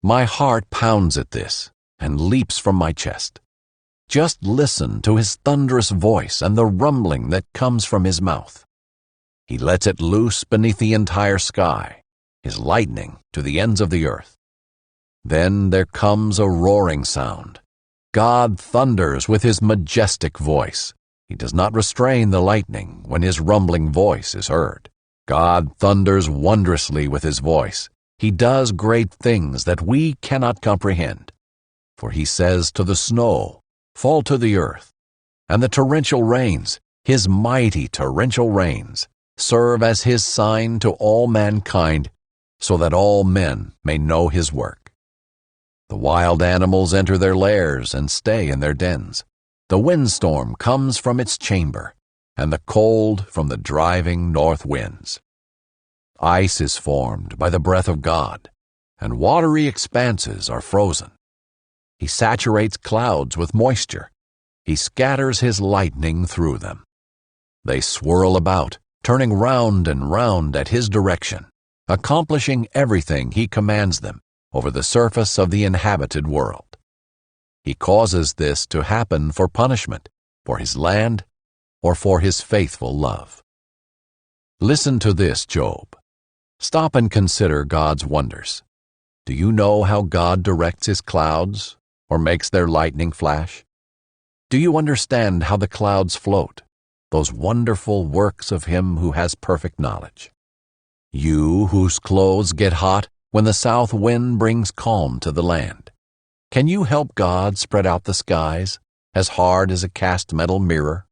My heart pounds at this and leaps from my chest. Just listen to his thunderous voice and the rumbling that comes from his mouth. He lets it loose beneath the entire sky, his lightning to the ends of the earth. Then there comes a roaring sound. God thunders with his majestic voice. He does not restrain the lightning when his rumbling voice is heard. God thunders wondrously with his voice. He does great things that we cannot comprehend. For he says to the snow, "Fall to the earth," and the torrential rains, his mighty torrential rains, serve as his sign to all mankind, so that all men may know his work. The wild animals enter their lairs and stay in their dens. The windstorm comes from its chamber, and the cold from the driving north winds. Ice is formed by the breath of God, and watery expanses are frozen. He saturates clouds with moisture. He scatters his lightning through them. They swirl about, turning round and round at his direction, accomplishing everything he commands them over the surface of the inhabited world. He causes this to happen for punishment, for his land, or for his faithful love. Listen to this, Job. Stop and consider God's wonders. Do you know how God directs his clouds, or makes their lightning flash? Do you understand how the clouds float, those wonderful works of him who has perfect knowledge? You whose clothes get hot when the south wind brings calm to the land. Can you help God spread out the skies, as hard as a cast metal mirror?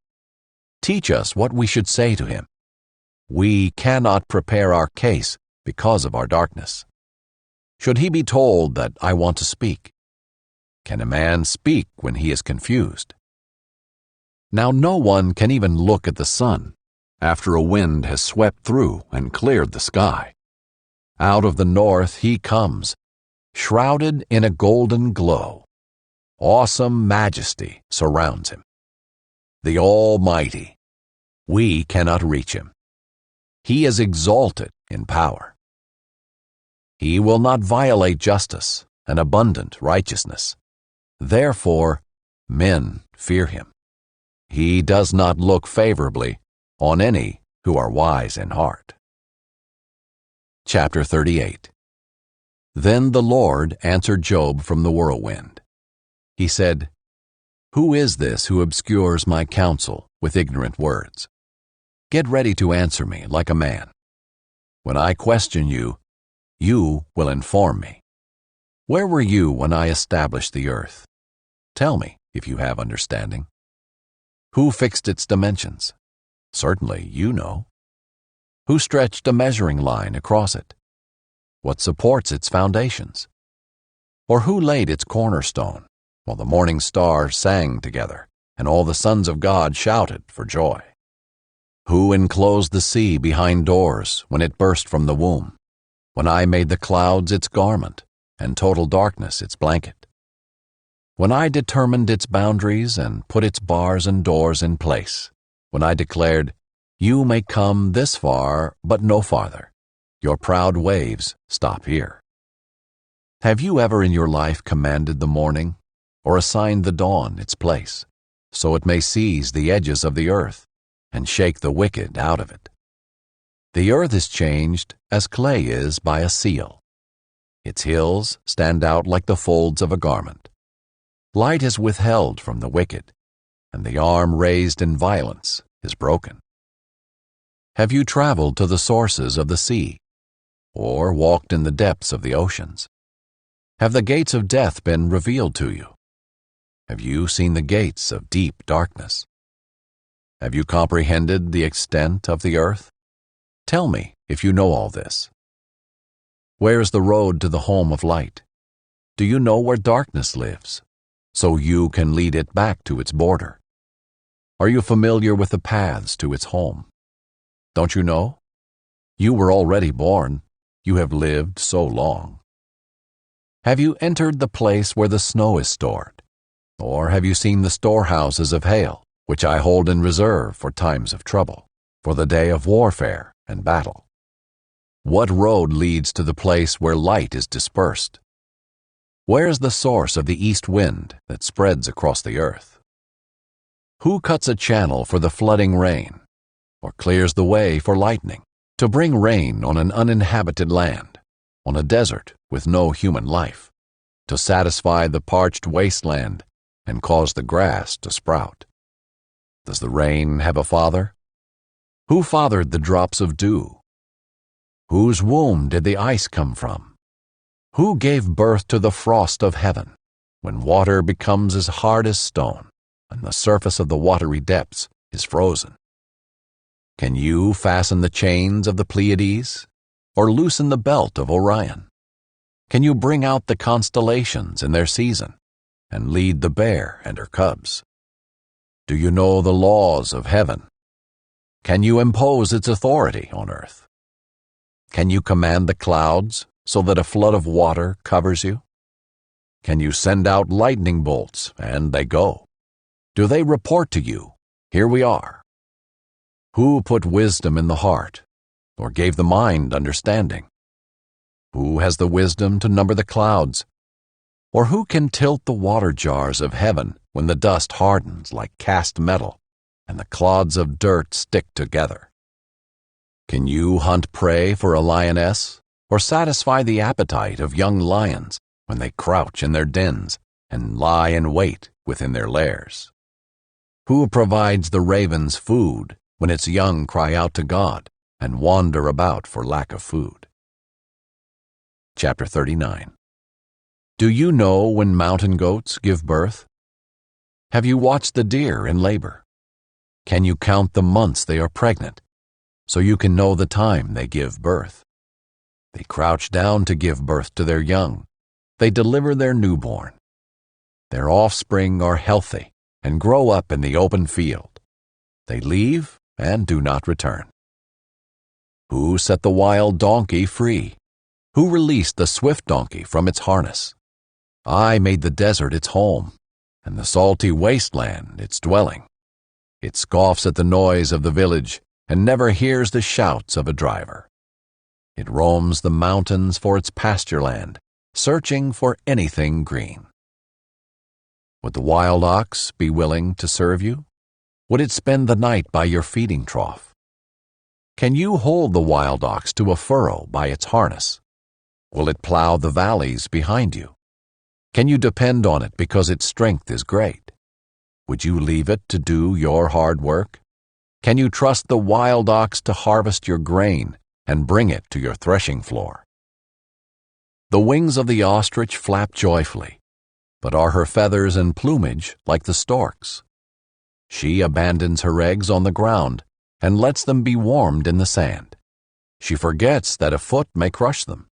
Teach us what we should say to him. We cannot prepare our case because of our darkness. Should he be told that I want to speak? Can a man speak when he is confused? Now no one can even look at the sun after a wind has swept through and cleared the sky. Out of the north he comes, shrouded in a golden glow. Awesome majesty surrounds him. The Almighty. We cannot reach him. He is exalted in power. He will not violate justice and abundant righteousness. Therefore, men fear him. He does not look favorably on any who are wise in heart. Chapter 38. Then the Lord answered Job from the whirlwind. He said, "Who is this who obscures my counsel with ignorant words? Get ready to answer me like a man. When I question you, you will inform me. Where were you when I established the earth? Tell me if you have understanding. Who fixed its dimensions? Certainly you know. Who stretched a measuring line across it? What supports its foundations? Or who laid its cornerstone while the morning stars sang together and all the sons of God shouted for joy. Who enclosed the sea behind doors when it burst from the womb, when I made the clouds its garment, and total darkness its blanket? When I determined its boundaries and put its bars and doors in place, when I declared, "You may come this far, but no farther. Your proud waves stop here." Have you ever in your life commanded the morning, or assigned the dawn its place, so it may seize the edges of the earth and shake the wicked out of it? The earth is changed as clay is by a seal. Its hills stand out like the folds of a garment. Light is withheld from the wicked, and the arm raised in violence is broken. Have you traveled to the sources of the sea, or walked in the depths of the oceans? Have the gates of death been revealed to you? Have you seen the gates of deep darkness? Have you comprehended the extent of the earth? Tell me if you know all this. Where is the road to the home of light? Do you know where darkness lives, so you can lead it back to its border? Are you familiar with the paths to its home? Don't you know? You were already born. You have lived so long. Have you entered the place where the snow is stored? Or have you seen the storehouses of hail, which I hold in reserve for times of trouble, for the day of warfare and battle? What road leads to the place where light is dispersed? Where is the source of the east wind that spreads across the earth? Who cuts a channel for the flooding rain, or clears the way for lightning, to bring rain on an uninhabited land, on a desert with no human life, to satisfy the parched wasteland and cause the grass to sprout? Does the rain have a father? Who fathered the drops of dew? Whose womb did the ice come from? Who gave birth to the frost of heaven, when water becomes as hard as stone, and the surface of the watery depths is frozen? Can you fasten the chains of the Pleiades, or loosen the belt of Orion? Can you bring out the constellations in their season, and lead the bear and her cubs? Do you know the laws of heaven? Can you impose its authority on earth? Can you command the clouds so that a flood of water covers you? Can you send out lightning bolts and they go? Do they report to you, "Here we are"? Who put wisdom in the heart, or gave the mind understanding? Who has the wisdom to number the clouds? Or who can tilt the water jars of heaven when the dust hardens like cast metal and the clods of dirt stick together? Can you hunt prey for a lioness, or satisfy the appetite of young lions when they crouch in their dens and lie in wait within their lairs? Who provides the raven's food when its young cry out to God and wander about for lack of food? Chapter 39. Do you know when mountain goats give birth? Have you watched the deer in labor? Can you count the months they are pregnant, so you can know the time they give birth? They crouch down to give birth to their young. They deliver their newborn. Their offspring are healthy and grow up in the open field. They leave and do not return. Who set the wild donkey free? Who released the swift donkey from its harness? I made the desert its home, and the salty wasteland its dwelling. It scoffs at the noise of the village and never hears the shouts of a driver. It roams the mountains for its pasture land, searching for anything green. Would the wild ox be willing to serve you? Would it spend the night by your feeding trough? Can you hold the wild ox to a furrow by its harness? Will it plow the valleys behind you? Can you depend on it because its strength is great? Would you leave it to do your hard work? Can you trust the wild ox to harvest your grain and bring it to your threshing floor? The wings of the ostrich flap joyfully, but are her feathers and plumage like the stork's? She abandons her eggs on the ground and lets them be warmed in the sand. She forgets that a foot may crush them,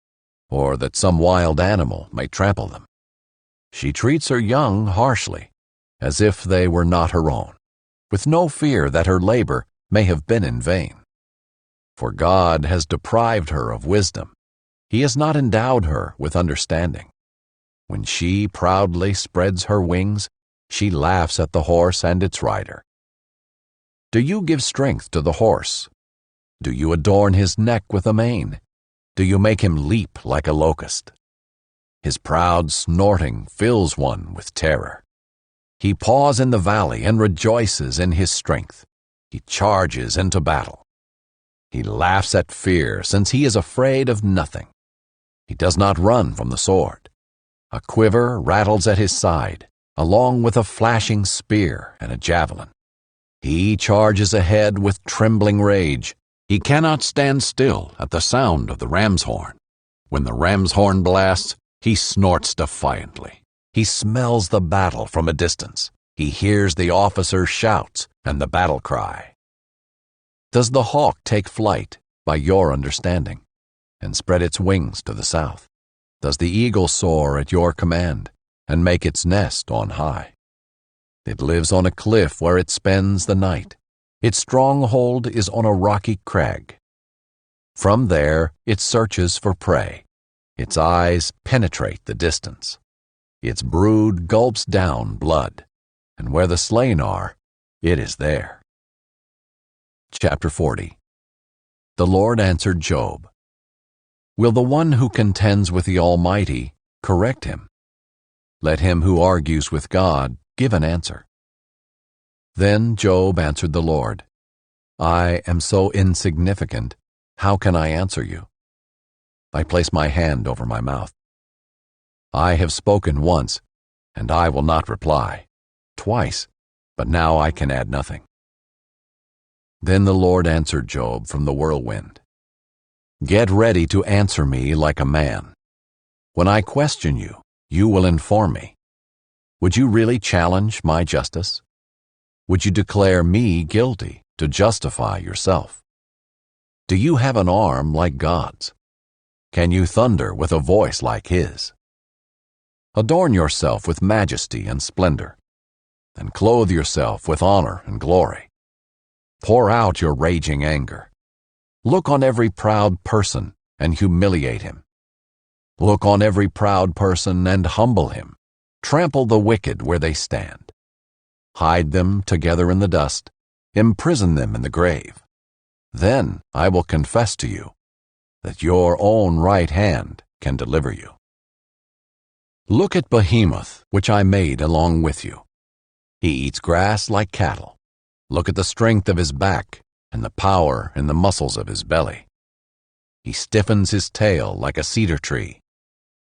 or that some wild animal may trample them. She treats her young harshly, as if they were not her own, with no fear that her labor may have been in vain. For God has deprived her of wisdom. He has not endowed her with understanding. When she proudly spreads her wings, she laughs at the horse and its rider. Do you give strength to the horse? Do you adorn his neck with a mane? Do you make him leap like a locust? His proud snorting fills one with terror. He paws in the valley and rejoices in his strength. He charges into battle. He laughs at fear, since he is afraid of nothing. He does not run from the sword. A quiver rattles at his side, along with a flashing spear and a javelin. He charges ahead with trembling rage. He cannot stand still at the sound of the ram's horn. When the ram's horn blasts, he snorts defiantly. He smells the battle from a distance. He hears the officer's shouts and the battle cry. Does the hawk take flight by your understanding and spread its wings to the south? Does the eagle soar at your command and make its nest on high? It lives on a cliff where it spends the night. Its stronghold is on a rocky crag. From there it searches for prey. Its eyes penetrate the distance. Its brood gulps down blood, and where the slain are, it is there. Chapter 40. The Lord answered Job. Will the one who contends with the Almighty correct him? Let him who argues with God give an answer. Then Job answered the Lord, I am so insignificant, how can I answer you? I place my hand over my mouth. I have spoken once, and I will not reply. Twice, but now I can add nothing. Then the Lord answered Job from the whirlwind. Get ready to answer me like a man. When I question you, you will inform me. Would you really challenge my justice? Would you declare me guilty to justify yourself? Do you have an arm like God's? Can you thunder with a voice like his? Adorn yourself with majesty and splendor, and clothe yourself with honor and glory. Pour out your raging anger. Look on every proud person and humiliate him. Look on every proud person and humble him. Trample the wicked where they stand. Hide them together in the dust. Imprison them in the grave. Then I will confess to you that your own right hand can deliver you. Look at Behemoth, which I made along with you. He eats grass like cattle. Look at the strength of his back and the power in the muscles of his belly. He stiffens his tail like a cedar tree.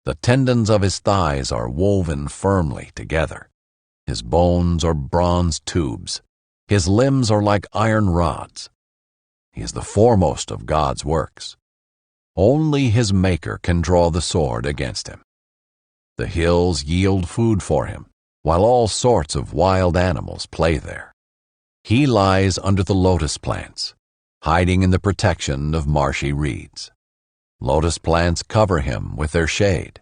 The tendons of his thighs are woven firmly together. His bones are bronze tubes. His limbs are like iron rods. He is the foremost of God's works. Only his Maker can draw the sword against him. The hills yield food for him, while all sorts of wild animals play there. He lies under the lotus plants, hiding in the protection of marshy reeds. Lotus plants cover him with their shade.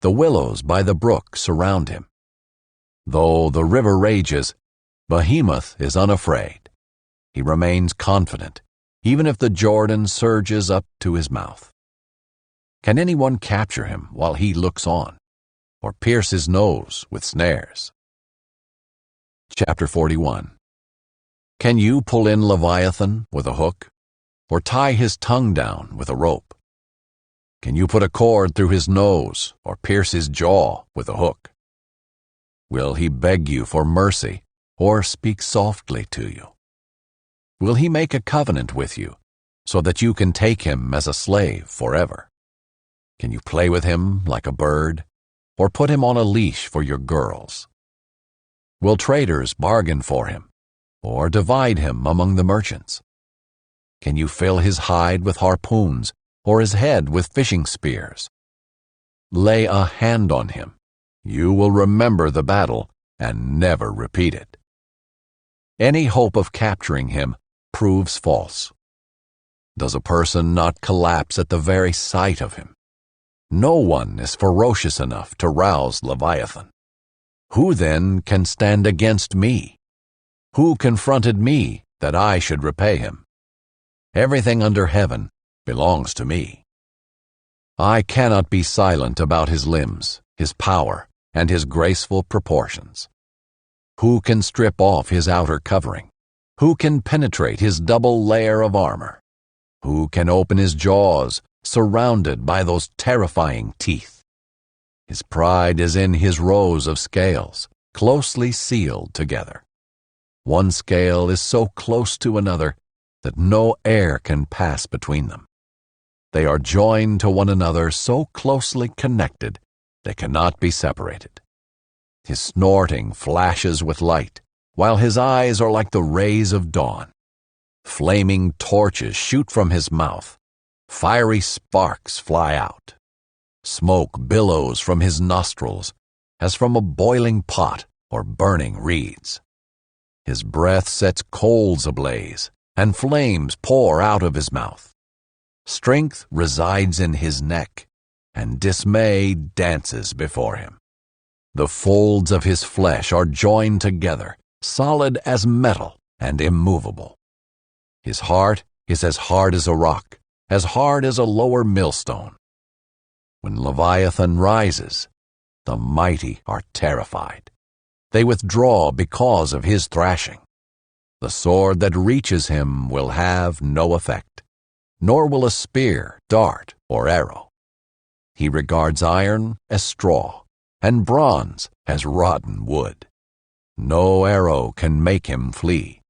The willows by the brook surround him. Though the river rages, Behemoth is unafraid. He remains confident, even if the Jordan surges up to his mouth. Can anyone capture him while he looks on, or pierce his nose with snares? Chapter 41. Can you pull in Leviathan with a hook, or tie his tongue down with a rope? Can you put a cord through his nose, or pierce his jaw with a hook? Will he beg you for mercy, or speak softly to you? Will he make a covenant with you, so that you can take him as a slave forever? Can you play with him like a bird, or put him on a leash for your girls? Will traders bargain for him, or divide him among the merchants? Can you fill his hide with harpoons, or his head with fishing spears? Lay a hand on him. You will remember the battle and never repeat it. Any hope of capturing him proves false. Does a person not collapse at the very sight of him? No one is ferocious enough to rouse Leviathan. Who then can stand against me? Who confronted me that I should repay him? Everything under heaven belongs to me. I cannot be silent about his limbs, his power, and his graceful proportions. Who can strip off his outer covering? Who can penetrate his double layer of armor? Who can open his jaws, surrounded by those terrifying teeth? His pride is in his rows of scales, closely sealed together. One scale is so close to another that no air can pass between them. They are joined to one another so closely connected they cannot be separated. His snorting flashes with light, while his eyes are like the rays of dawn. Flaming torches shoot from his mouth. Fiery sparks fly out. Smoke billows from his nostrils as from a boiling pot or burning reeds. His breath sets coals ablaze, and flames pour out of his mouth. Strength resides in his neck, and dismay dances before him. The folds of his flesh are joined together, solid as metal and immovable. His heart is as hard as a rock, as hard as a lower millstone. When Leviathan rises, the mighty are terrified. They withdraw because of his thrashing. The sword that reaches him will have no effect, nor will a spear, dart, or arrow. He regards iron as straw, and bronze as rotten wood. No arrow can make him flee.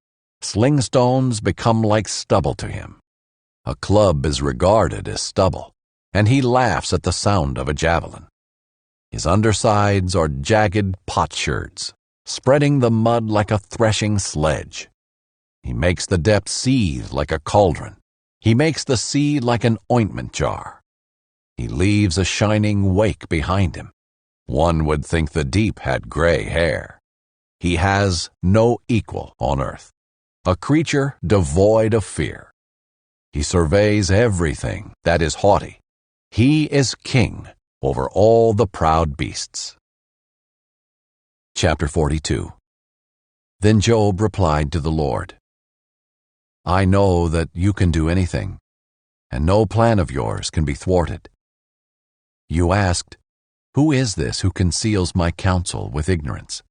Slingstones become like stubble to him. A club is regarded as stubble, and he laughs at the sound of a javelin. His undersides are jagged potsherds, spreading the mud like a threshing sledge. He makes the depth seethe like a cauldron. He makes the sea like an ointment jar. He leaves a shining wake behind him. One would think the deep had gray hair. He has no equal on earth, a creature devoid of fear. He surveys everything that is haughty. He is king over all the proud beasts. Chapter 42. Then Job replied to the Lord, I know that you can do anything, and no plan of yours can be thwarted. You asked, who is this who conceals my counsel with ignorance?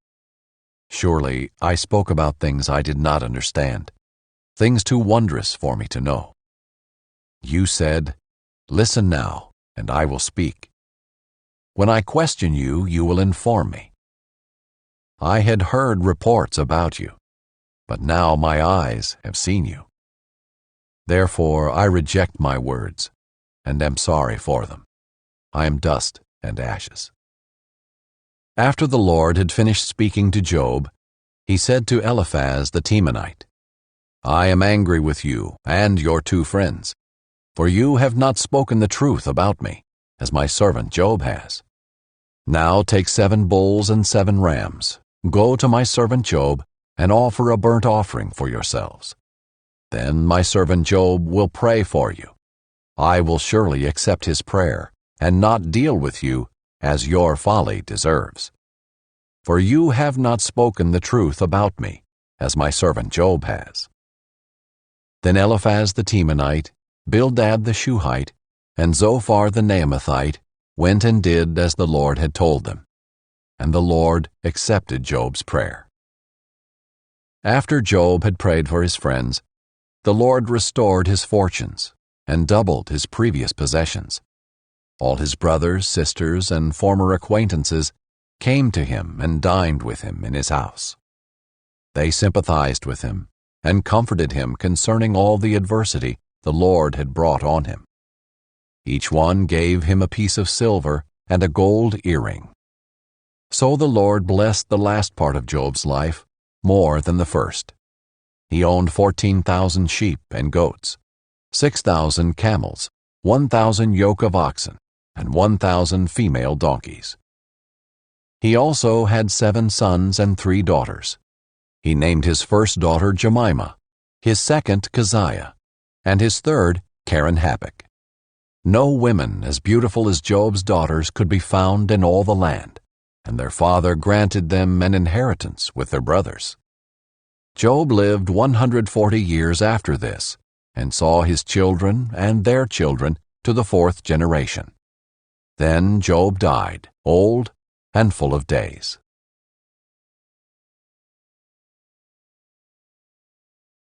Surely I spoke about things I did not understand, things too wondrous for me to know. You said, listen now, and I will speak. When I question you, you will inform me. I had heard reports about you, but now my eyes have seen you. Therefore I reject my words, and am sorry for them. I am dust and ashes. After the Lord had finished speaking to Job, he said to Eliphaz the Temanite, I am angry with you and your two friends, for you have not spoken the truth about me, as my servant Job has. Now take 7 bulls and 7 rams. Go to my servant Job and offer a burnt offering for yourselves. Then my servant Job will pray for you. I will surely accept his prayer and not deal with you as your folly deserves. For you have not spoken the truth about me, as my servant Job has. Then Eliphaz the Temanite, Bildad the Shuhite, and Zophar the Naamathite went and did as the Lord had told them, and the Lord accepted Job's prayer. After Job had prayed for his friends, the Lord restored his fortunes and doubled his previous possessions. All his brothers, sisters, and former acquaintances came to him and dined with him in his house. They sympathized with him and comforted him concerning all the adversity the Lord had brought on him. Each one gave him a piece of silver and a gold earring. So the Lord blessed the last part of Job's life more than the first. He owned 14,000 sheep and goats, 6,000 camels, 1,000 yoke of oxen, and 1,000 female donkeys. He also had 7 sons and 3 daughters. He named his first daughter Jemimah, his second Keziah, and his third Karen-Happuch. No women as beautiful as Job's daughters could be found in all the land. and their father granted them an inheritance with their brothers. Job lived 140 years after this, and saw his children and their children to the 4th generation. Then Job died, old and full of days.